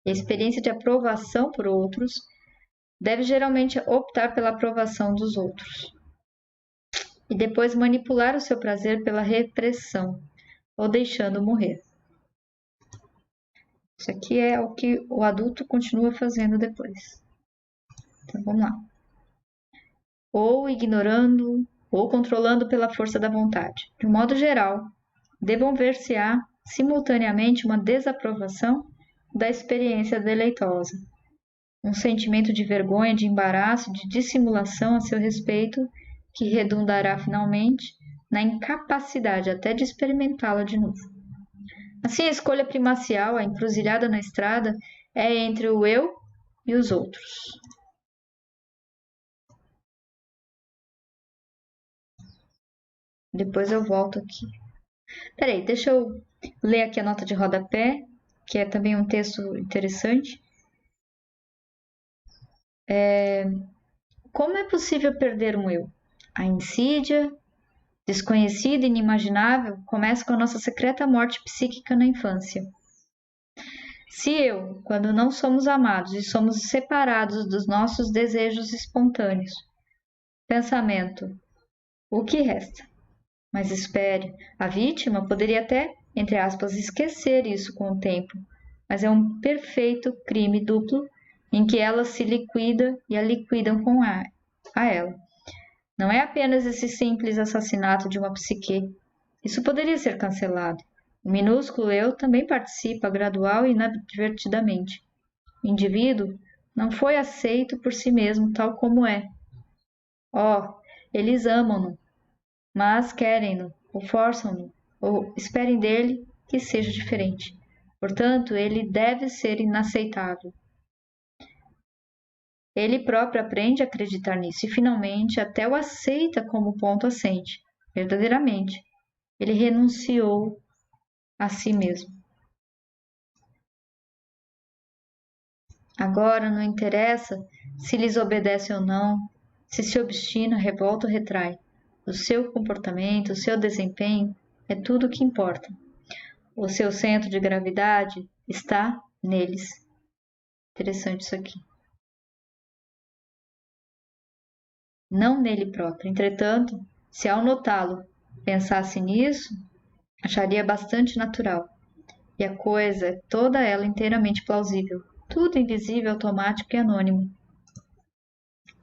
e a experiência de aprovação por outros, deve geralmente optar pela aprovação dos outros e depois manipular o seu prazer pela repressão, ou deixando morrer. Isso aqui é o que o adulto continua fazendo depois. Então, vamos lá. Ou ignorando, ou controlando pela força da vontade. De um modo geral, devolver-se-á simultaneamente uma desaprovação da experiência deleitosa, um sentimento de vergonha, de embaraço, de dissimulação a seu respeito, que redundará finalmente na incapacidade até de experimentá-la de novo. Assim, a escolha primacial, a encruzilhada na estrada, é entre o eu e os outros. Depois eu volto aqui. Peraí, deixa eu ler aqui a nota de rodapé, que é também um texto interessante. Como é possível perder um eu? A insídia, desconhecida e inimaginável, começa com a nossa secreta morte psíquica na infância. Se eu, quando não somos amados e somos separados dos nossos desejos espontâneos, pensamento, o que resta? Mas espere, a vítima poderia até, entre aspas, esquecer isso com o tempo, mas é um perfeito crime duplo em que ela se liquida e a liquidam com a ela. Não é apenas esse simples assassinato de uma psique. Isso poderia ser cancelado. O minúsculo eu também participa gradual e inadvertidamente. O indivíduo não foi aceito por si mesmo tal como é. Eles amam-no, mas querem-no, ou forçam-no, ou esperem dele que seja diferente. Portanto, ele deve ser inaceitável. Ele próprio aprende a acreditar nisso e, finalmente, até o aceita como ponto assente. Verdadeiramente, ele renunciou a si mesmo. Agora não interessa se lhes obedece ou não, se obstina, revolta ou retrai. O seu comportamento, o seu desempenho é tudo o que importa. O seu centro de gravidade está neles. Interessante isso aqui. Não nele próprio. Entretanto, se ao notá-lo pensasse nisso, acharia bastante natural. E a coisa é toda ela inteiramente plausível. Tudo invisível, automático e anônimo.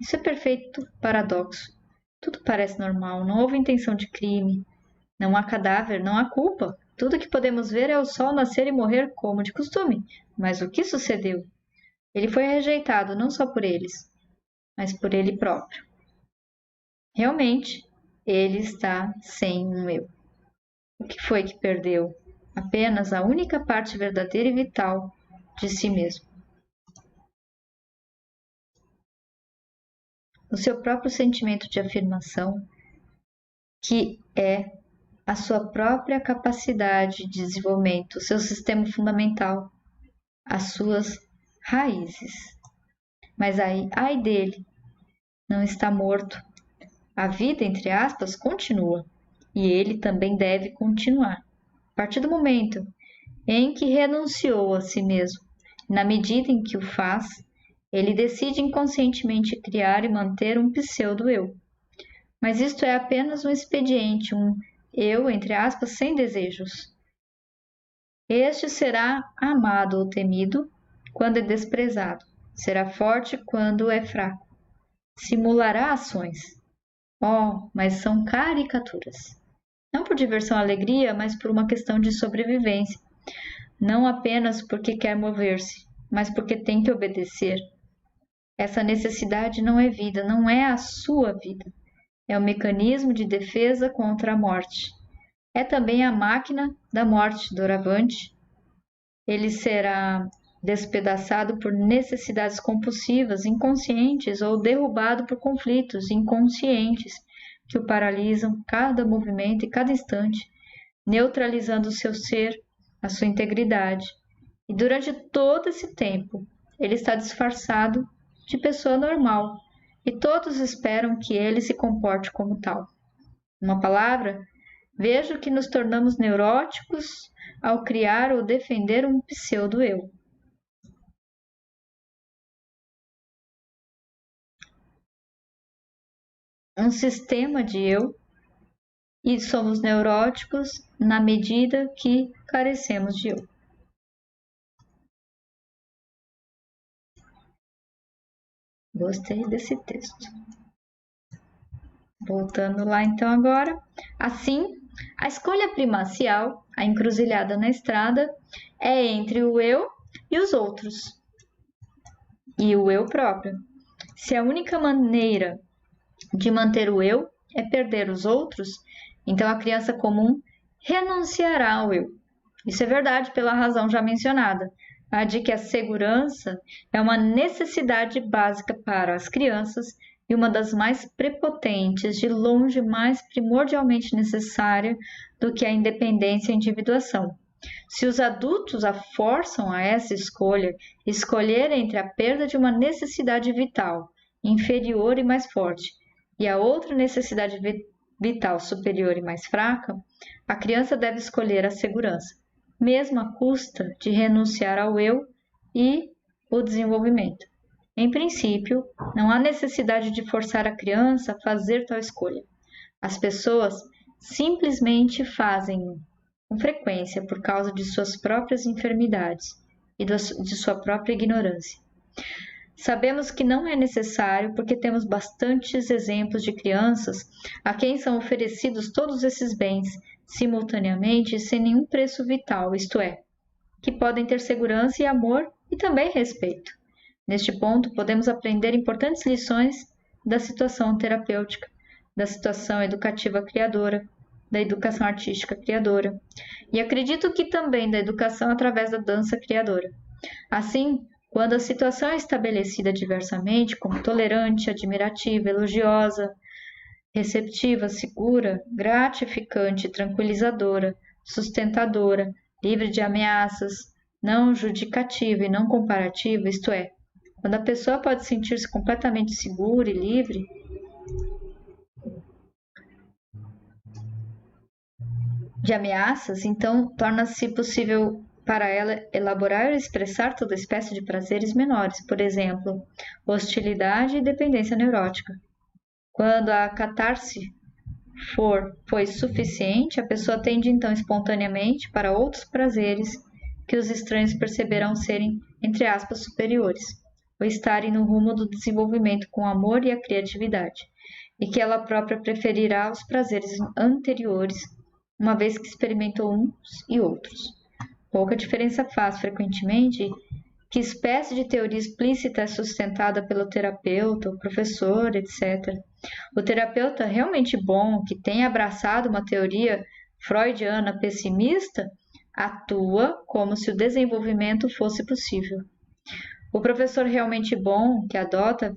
Isso é perfeito paradoxo. Tudo parece normal, não houve intenção de crime, não há cadáver, não há culpa. Tudo que podemos ver é o sol nascer e morrer como de costume. Mas o que sucedeu? Ele foi rejeitado não só por eles, mas por ele próprio. Realmente, ele está sem um eu. O que foi que perdeu? Apenas a única parte verdadeira e vital de si mesmo. O seu próprio sentimento de afirmação, que é a sua própria capacidade de desenvolvimento, o seu sistema fundamental, as suas raízes. Mas aí, ai dele, não está morto. A vida, entre aspas, continua. E ele também deve continuar. A partir do momento em que renunciou a si mesmo, na medida em que o faz, ele decide inconscientemente criar e manter um pseudo-eu. Mas isto é apenas um expediente, um eu, entre aspas, sem desejos. Este será amado ou temido quando é desprezado. Será forte quando é fraco. Simulará ações. Oh, mas são caricaturas. Não por diversão ou alegria, mas por uma questão de sobrevivência. Não apenas porque quer mover-se, mas porque tem que obedecer. Essa necessidade não é vida, não é a sua vida. É o mecanismo de defesa contra a morte. É também a máquina da morte, doravante. Ele será despedaçado por necessidades compulsivas, inconscientes, ou derrubado por conflitos inconscientes que o paralisam cada movimento e cada instante, neutralizando o seu ser, a sua integridade. E durante todo esse tempo, ele está disfarçado de pessoa normal, e todos esperam que ele se comporte como tal. Uma palavra, vejo que nos tornamos neuróticos ao criar ou defender um pseudo-eu. Um sistema de eu, e somos neuróticos na medida que carecemos de eu. Gostei desse texto. Voltando lá então agora. Assim, a escolha primacial, a encruzilhada na estrada, é entre o eu e os outros. E o eu próprio. Se a única maneira de manter o eu é perder os outros, então a criança comum renunciará ao eu. Isso é verdade pela razão já mencionada, a de que a segurança é uma necessidade básica para as crianças e uma das mais prepotentes, de longe mais primordialmente necessária do que a independência e a individuação. Se os adultos a forçam a essa escolha, escolher entre a perda de uma necessidade vital, inferior e mais forte, e a outra necessidade vital superior e mais fraca, a criança deve escolher a segurança, mesmo à custa de renunciar ao eu e o desenvolvimento. Em princípio, não há necessidade de forçar a criança a fazer tal escolha. As pessoas simplesmente fazem com frequência por causa de suas próprias enfermidades e de sua própria ignorância. Sabemos que não é necessário porque temos bastantes exemplos de crianças a quem são oferecidos todos esses bens simultaneamente sem nenhum preço vital, isto é, que podem ter segurança e amor e também respeito. Neste ponto, podemos aprender importantes lições da situação terapêutica, da situação educativa criadora, da educação artística criadora, e acredito que também da educação através da dança criadora. Assim, quando a situação é estabelecida diversamente, como tolerante, admirativa, elogiosa, receptiva, segura, gratificante, tranquilizadora, sustentadora, livre de ameaças, não judicativa e não comparativa, isto é, quando a pessoa pode sentir-se completamente segura e livre, de ameaças, então torna-se possível para ela elaborar e expressar toda espécie de prazeres menores, por exemplo, hostilidade e dependência neurótica. Quando a catarse foi suficiente, a pessoa tende então espontaneamente para outros prazeres que os estranhos perceberão serem, entre aspas, superiores, ou estarem no rumo do desenvolvimento com amor e a criatividade, e que ela própria preferirá aos prazeres anteriores, uma vez que experimentou uns e outros. Pouca diferença faz, frequentemente, que espécie de teoria explícita é sustentada pelo terapeuta, o professor, etc. O terapeuta realmente bom, que tem abraçado uma teoria freudiana pessimista, atua como se o desenvolvimento fosse possível. O professor realmente bom, que adota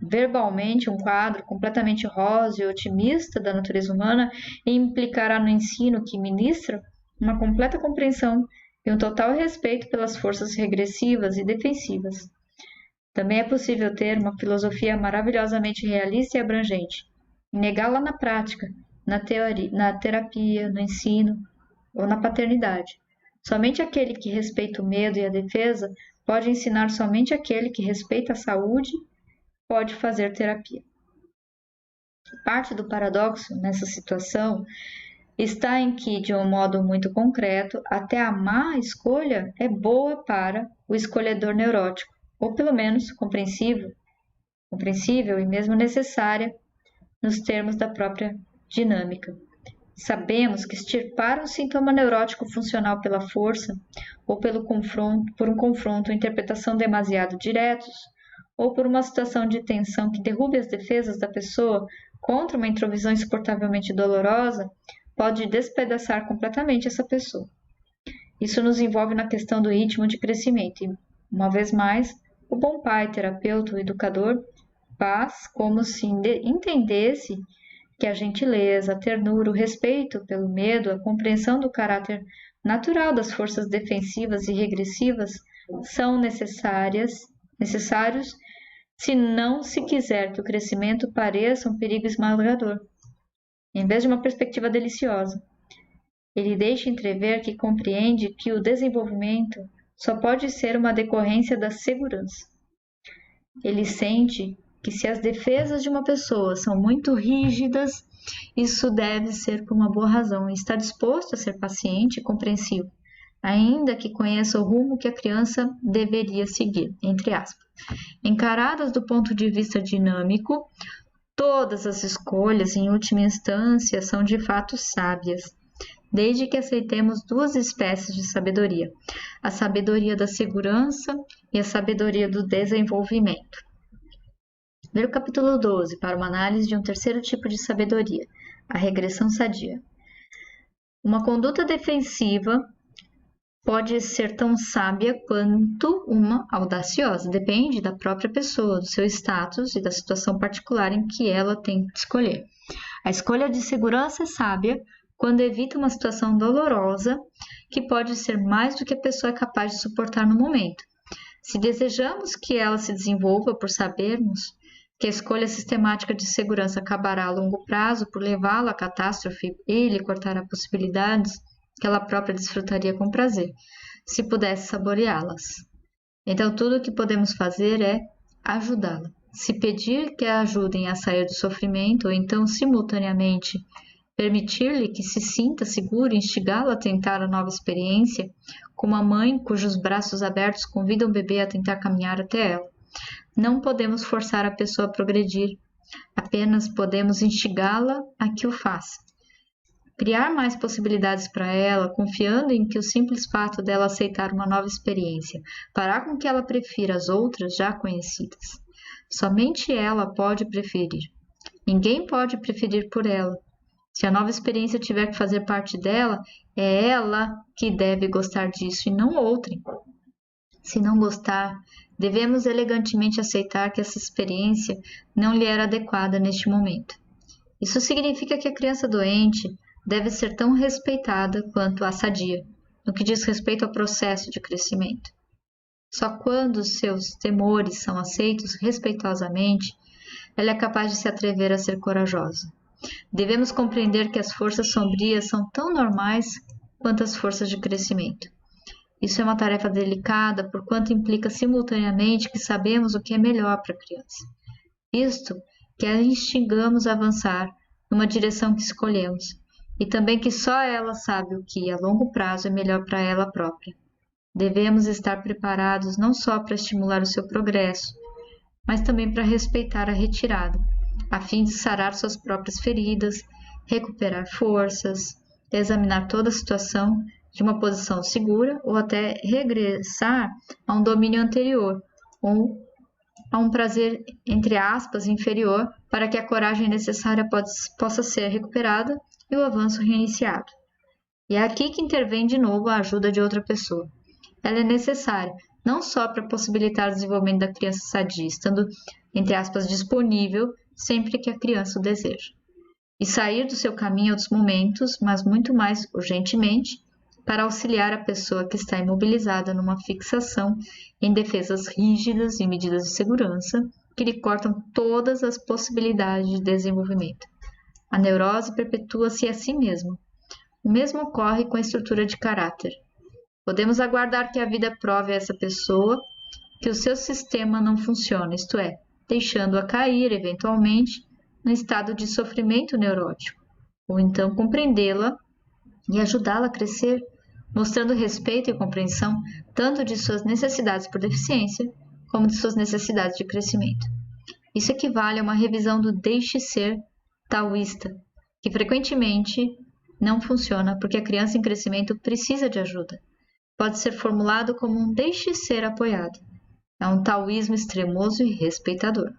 verbalmente um quadro completamente rosa e otimista da natureza humana, implicará no ensino que ministra uma completa compreensão e um total respeito pelas forças regressivas e defensivas. Também é possível ter uma filosofia maravilhosamente realista e abrangente, e negá-la na prática, na terapia, no ensino ou na paternidade. Somente aquele que respeita o medo e a defesa pode ensinar, somente aquele que respeita a saúde pode fazer terapia. Parte do paradoxo nessa situação está em que, de um modo muito concreto, até a má escolha é boa para o escolhedor neurótico, ou pelo menos compreensível e mesmo necessária nos termos da própria dinâmica. Sabemos que extirpar um sintoma neurótico funcional pela força, ou por um confronto ou interpretação demasiado diretos, ou por uma situação de tensão que derrube as defesas da pessoa contra uma introvisão insuportavelmente dolorosa, pode despedaçar completamente essa pessoa. Isso nos envolve na questão do ritmo de crescimento e, uma vez mais, o bom pai, terapeuta, o educador, faz como se entendesse que a gentileza, a ternura, o respeito pelo medo, a compreensão do caráter natural das forças defensivas e regressivas são necessários se não se quiser que o crescimento pareça um perigo esmagador, em vez de uma perspectiva deliciosa. Ele deixa entrever que compreende que o desenvolvimento só pode ser uma decorrência da segurança. Ele sente que se as defesas de uma pessoa são muito rígidas, isso deve ser por uma boa razão e está disposto a ser paciente e compreensivo, ainda que conheça o rumo que a criança deveria seguir, entre aspas. Encaradas do ponto de vista dinâmico, todas as escolhas, em última instância, são de fato sábias, desde que aceitemos duas espécies de sabedoria, a sabedoria da segurança e a sabedoria do desenvolvimento. Ver o capítulo 12 para uma análise de um terceiro tipo de sabedoria, a regressão sadia. Uma conduta defensiva pode ser tão sábia quanto uma audaciosa, depende da própria pessoa, do seu status e da situação particular em que ela tem que escolher. A escolha de segurança é sábia quando evita uma situação dolorosa que pode ser mais do que a pessoa é capaz de suportar no momento. Se desejamos que ela se desenvolva por sabermos que a escolha sistemática de segurança acabará a longo prazo por levá-la à catástrofe e lhe cortará possibilidades que ela própria desfrutaria com prazer, se pudesse saboreá-las. Então, tudo o que podemos fazer é ajudá-la. Se pedir que a ajudem a sair do sofrimento, ou então, simultaneamente, permitir-lhe que se sinta segura e instigá-la a tentar a nova experiência, como a mãe cujos braços abertos convidam o bebê a tentar caminhar até ela. Não podemos forçar a pessoa a progredir, apenas podemos instigá-la a que o faça. Criar mais possibilidades para ela, confiando em que o simples fato dela aceitar uma nova experiência fará com que ela prefira as outras já conhecidas. Somente ela pode preferir. Ninguém pode preferir por ela. Se a nova experiência tiver que fazer parte dela, é ela que deve gostar disso e não outrem. Se não gostar, devemos elegantemente aceitar que essa experiência não lhe era adequada neste momento. Isso significa que a criança doente deve ser tão respeitada quanto a sadia, no que diz respeito ao processo de crescimento. Só quando seus temores são aceitos respeitosamente, ela é capaz de se atrever a ser corajosa. Devemos compreender que as forças sombrias são tão normais quanto as forças de crescimento. Isso é uma tarefa delicada, porquanto implica simultaneamente que sabemos o que é melhor para a criança. Isto que a instigamos a avançar numa direção que escolhemos, e também que só ela sabe o que, a longo prazo, é melhor para ela própria. Devemos estar preparados não só para estimular o seu progresso, mas também para respeitar a retirada, a fim de sarar suas próprias feridas, recuperar forças, examinar toda a situação de uma posição segura ou até regressar a um domínio anterior ou a um prazer, entre aspas, inferior, para que a coragem necessária possa ser recuperada e o avanço reiniciado. E é aqui que intervém de novo a ajuda de outra pessoa. Ela é necessária não só para possibilitar o desenvolvimento da criança sadia, estando, entre aspas, disponível sempre que a criança o deseja, e sair do seu caminho em outros momentos, mas muito mais urgentemente, para auxiliar a pessoa que está imobilizada numa fixação em defesas rígidas e medidas de segurança que lhe cortam todas as possibilidades de desenvolvimento. A neurose perpetua-se a si mesma. O mesmo ocorre com a estrutura de caráter. Podemos aguardar que a vida prove a essa pessoa que o seu sistema não funciona, isto é, deixando-a cair, eventualmente, no estado de sofrimento neurótico, ou então compreendê-la e ajudá-la a crescer, mostrando respeito e compreensão tanto de suas necessidades por deficiência, como de suas necessidades de crescimento. Isso equivale a uma revisão do deixe-ser taoísta, que frequentemente não funciona porque a criança em crescimento precisa de ajuda. Pode ser formulado como um deixe-ser apoiado. É um taoísmo extremoso e respeitador.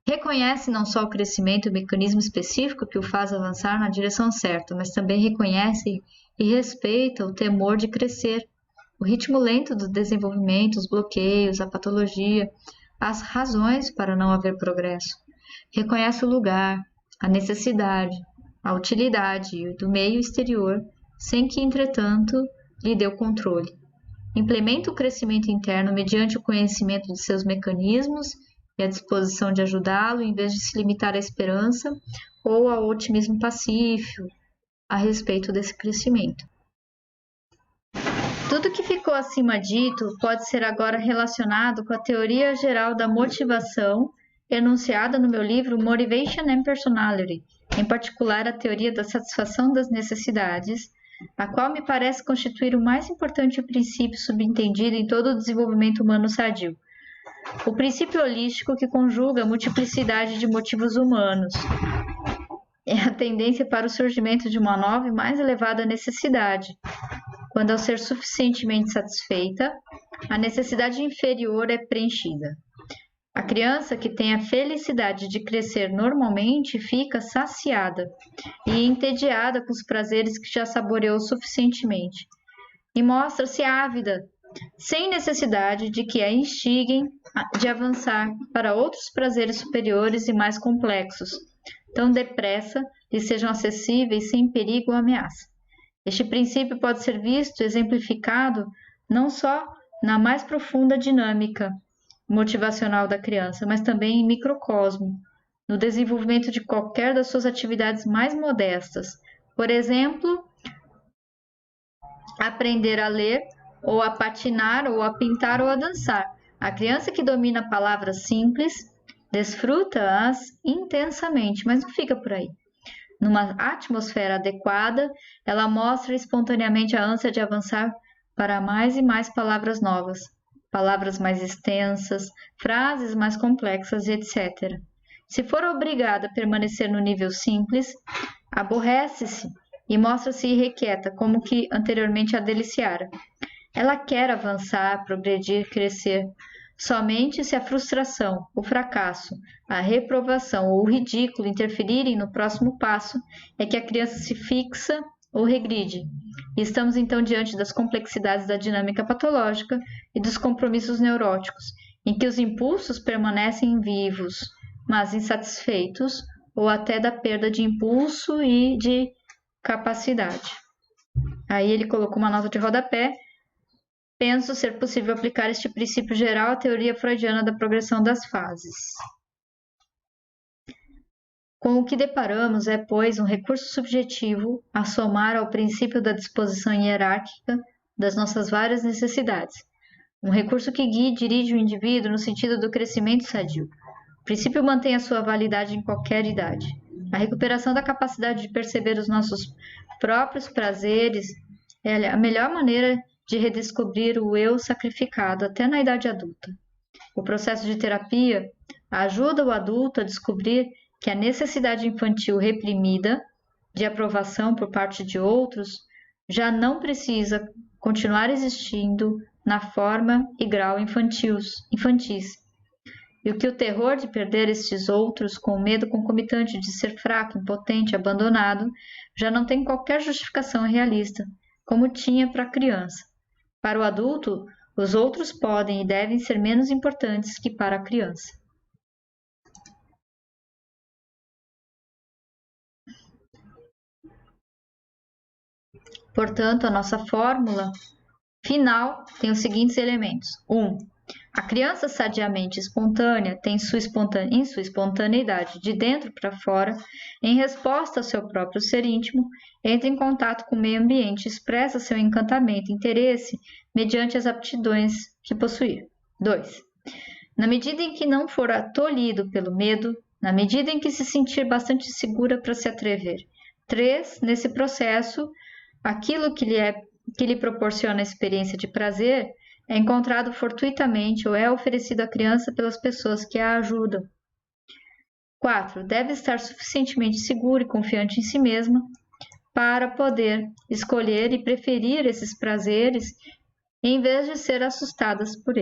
Reconhece não só o crescimento e o mecanismo específico que o faz avançar na direção certa, mas também reconhece e respeita o temor de crescer, o ritmo lento do desenvolvimento, os bloqueios, a patologia, as razões para não haver progresso. Reconhece o lugar, a necessidade, a utilidade do meio exterior, sem que, entretanto, lhe dê o controle. Implementa o crescimento interno mediante o conhecimento de seus mecanismos e a disposição de ajudá-lo, em vez de se limitar à esperança ou ao otimismo pacífico a respeito desse crescimento. Tudo que ficou acima dito pode ser agora relacionado com a teoria geral da motivação enunciada no meu livro Motivation and Personality, em particular a teoria da satisfação das necessidades, a qual me parece constituir o mais importante princípio subentendido em todo o desenvolvimento humano sadio. O princípio holístico que conjuga a multiplicidade de motivos humanos é a tendência para o surgimento de uma nova e mais elevada necessidade. Quando, ao ser suficientemente satisfeita, a necessidade inferior é preenchida. A criança que tem a felicidade de crescer normalmente fica saciada e entediada com os prazeres que já saboreou suficientemente, e mostra-se ávida, sem necessidade de que a instiguem de avançar para outros prazeres superiores e mais complexos, tão depressa lhe sejam acessíveis sem perigo ou ameaça. Este princípio pode ser visto exemplificado não só na mais profunda dinâmica motivacional da criança, mas também em microcosmo, no desenvolvimento de qualquer das suas atividades mais modestas. Por exemplo, aprender a ler, ou a patinar, ou a pintar, ou a dançar. A criança que domina palavras simples desfruta-as intensamente, mas não fica por aí. Numa atmosfera adequada, ela mostra espontaneamente a ânsia de avançar para mais e mais palavras novas, palavras mais extensas, frases mais complexas, etc. Se for obrigada a permanecer no nível simples, aborrece-se e mostra-se irrequieta, como que anteriormente a deliciara. Ela quer avançar, progredir, crescer. Somente se a frustração, o fracasso, a reprovação ou o ridículo interferirem no próximo passo é que a criança se fixa ou regride. E estamos então diante das complexidades da dinâmica patológica e dos compromissos neuróticos, em que os impulsos permanecem vivos, mas insatisfeitos, ou até da perda de impulso e de capacidade. Aí ele colocou uma nota de rodapé. Penso ser possível aplicar este princípio geral à teoria freudiana da progressão das fases. Com o que deparamos é, pois, um recurso subjetivo a somar ao princípio da disposição hierárquica das nossas várias necessidades. Um recurso que guia e dirige o indivíduo no sentido do crescimento sadio. O princípio mantém a sua validade em qualquer idade. A recuperação da capacidade de perceber os nossos próprios prazeres é a melhor maneira de redescobrir o eu sacrificado até na idade adulta. O processo de terapia ajuda o adulto a descobrir que a necessidade infantil reprimida de aprovação por parte de outros já não precisa continuar existindo na forma e grau infantis. E o que o terror de perder estes outros com o medo concomitante de ser fraco, impotente, abandonado, já não tem qualquer justificação realista, como tinha para a criança. Para o adulto, os outros podem e devem ser menos importantes que para a criança. Portanto, a nossa fórmula final tem os seguintes elementos. 1. A criança sadiamente espontânea tem em sua espontaneidade, de dentro para fora, em resposta ao seu próprio ser íntimo, entra em contato com o meio ambiente, expressa seu encantamento e interesse mediante as aptidões que possuir. 2. Na medida em que não for tolhido pelo medo, na medida em que se sentir bastante segura para se atrever. 3. Nesse processo, aquilo que lhe proporciona a experiência de prazer é encontrado fortuitamente ou é oferecido à criança pelas pessoas que a ajudam. 4. Deve estar suficientemente segura e confiante em si mesma para poder escolher e preferir esses prazeres em vez de ser assustadas por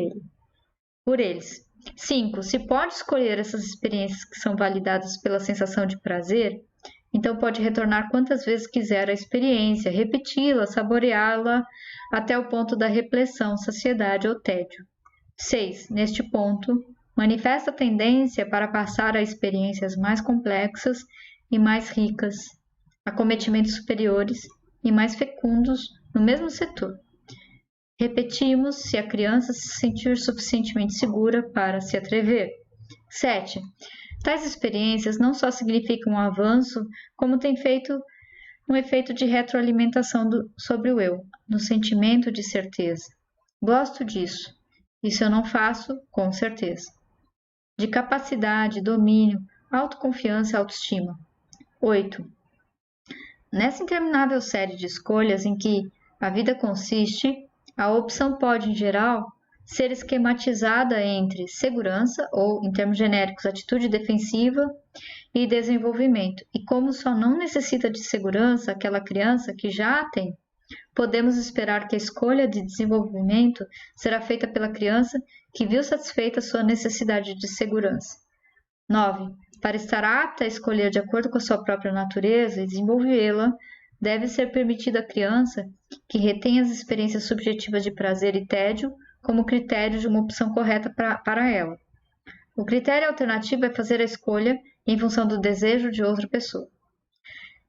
eles. 5. Se pode escolher essas experiências que são validadas pela sensação de prazer, então pode retornar quantas vezes quiser à experiência, repeti-la, saboreá-la até o ponto da repleção, saciedade ou tédio. 6. Neste ponto, manifesta a tendência para passar a experiências mais complexas e mais ricas, a cometimentos superiores e mais fecundos no mesmo setor. Repetimos, se a criança se sentir suficientemente segura para se atrever. 7. Tais experiências não só significam um avanço, como têm feito um efeito de retroalimentação sobre o eu, no sentimento de certeza. Gosto disso. Isso eu não faço, com certeza. De capacidade, domínio, autoconfiança e autoestima. 8. Nessa interminável série de escolhas em que a vida consiste, a opção pode, em geral, ser esquematizada entre segurança, ou, em termos genéricos, atitude defensiva, e desenvolvimento. E como só não necessita de segurança aquela criança que já a tem, podemos esperar que a escolha de desenvolvimento será feita pela criança que viu satisfeita sua necessidade de segurança. 9. Para estar apta a escolher de acordo com a sua própria natureza e desenvolvê-la, deve ser permitido à criança que retém as experiências subjetivas de prazer e tédio como critério de uma opção correta para ela. O critério alternativo é fazer a escolha em função do desejo de outra pessoa.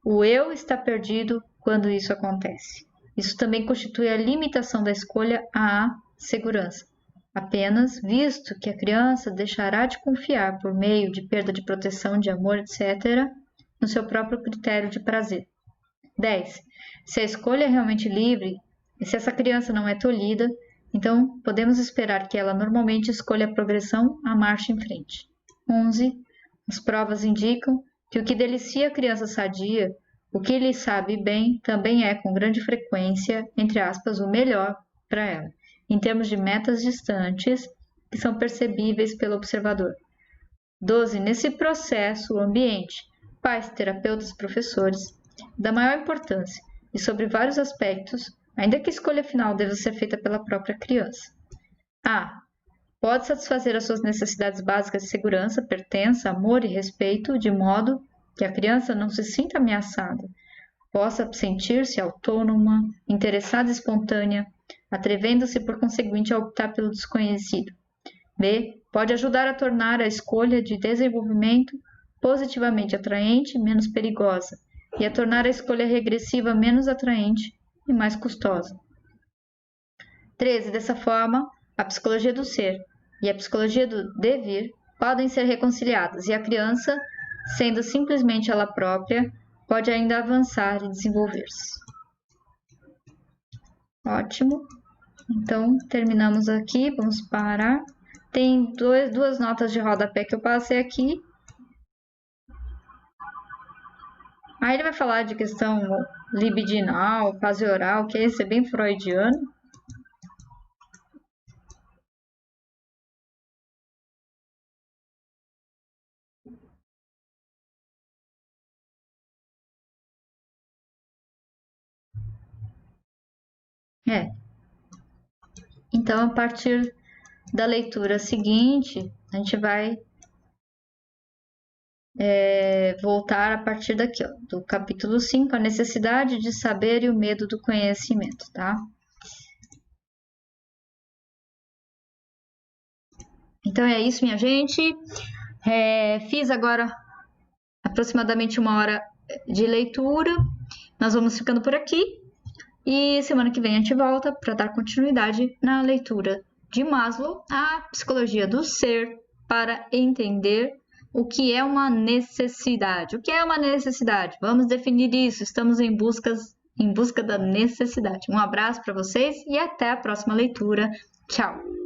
O eu está perdido quando isso acontece. Isso também constitui a limitação da escolha à segurança, apenas visto que a criança deixará de confiar por meio de perda de proteção, de amor, etc., no seu próprio critério de prazer. 10. Se a escolha é realmente livre, e se essa criança não é tolhida, então podemos esperar que ela normalmente escolha a progressão, a marcha em frente. 11. As provas indicam que o que delicia a criança sadia, o que lhe sabe bem, também é, com grande frequência, entre aspas, o melhor para ela, em termos de metas distantes que são percebíveis pelo observador. 12. Nesse processo, o ambiente, pais, terapeutas, professores, dá maior importância e sobre vários aspectos, ainda que a escolha final deva ser feita pela própria criança. A. Pode satisfazer as suas necessidades básicas de segurança, pertença, amor e respeito, de modo que a criança não se sinta ameaçada, possa sentir-se autônoma, interessada e espontânea, atrevendo-se por conseguinte a optar pelo desconhecido. B. Pode ajudar a tornar a escolha de desenvolvimento positivamente atraente e menos perigosa, e a tornar a escolha regressiva menos atraente e mais custosa. 13. Dessa forma, a psicologia do ser e a psicologia do devir podem ser reconciliadas, e a criança, sendo simplesmente ela própria, pode ainda avançar e desenvolver-se. Ótimo. Então, terminamos aqui, vamos parar. Tem duas notas de rodapé que eu passei aqui. Aí ele vai falar de questão libidinal, fase oral, que esse é bem freudiano. Então, a partir da leitura seguinte, a gente vai voltar a partir daqui, ó, do capítulo 5, a necessidade de saber e o medo do conhecimento, tá? Então é isso, minha gente. Fiz agora aproximadamente 1 hora de leitura. Nós vamos ficando por aqui. E semana que vem a gente volta para dar continuidade na leitura de Maslow, a psicologia do ser, para entender o que é uma necessidade. O que é uma necessidade? Vamos definir isso. Estamos em busca da necessidade. Um abraço para vocês e até a próxima leitura. Tchau!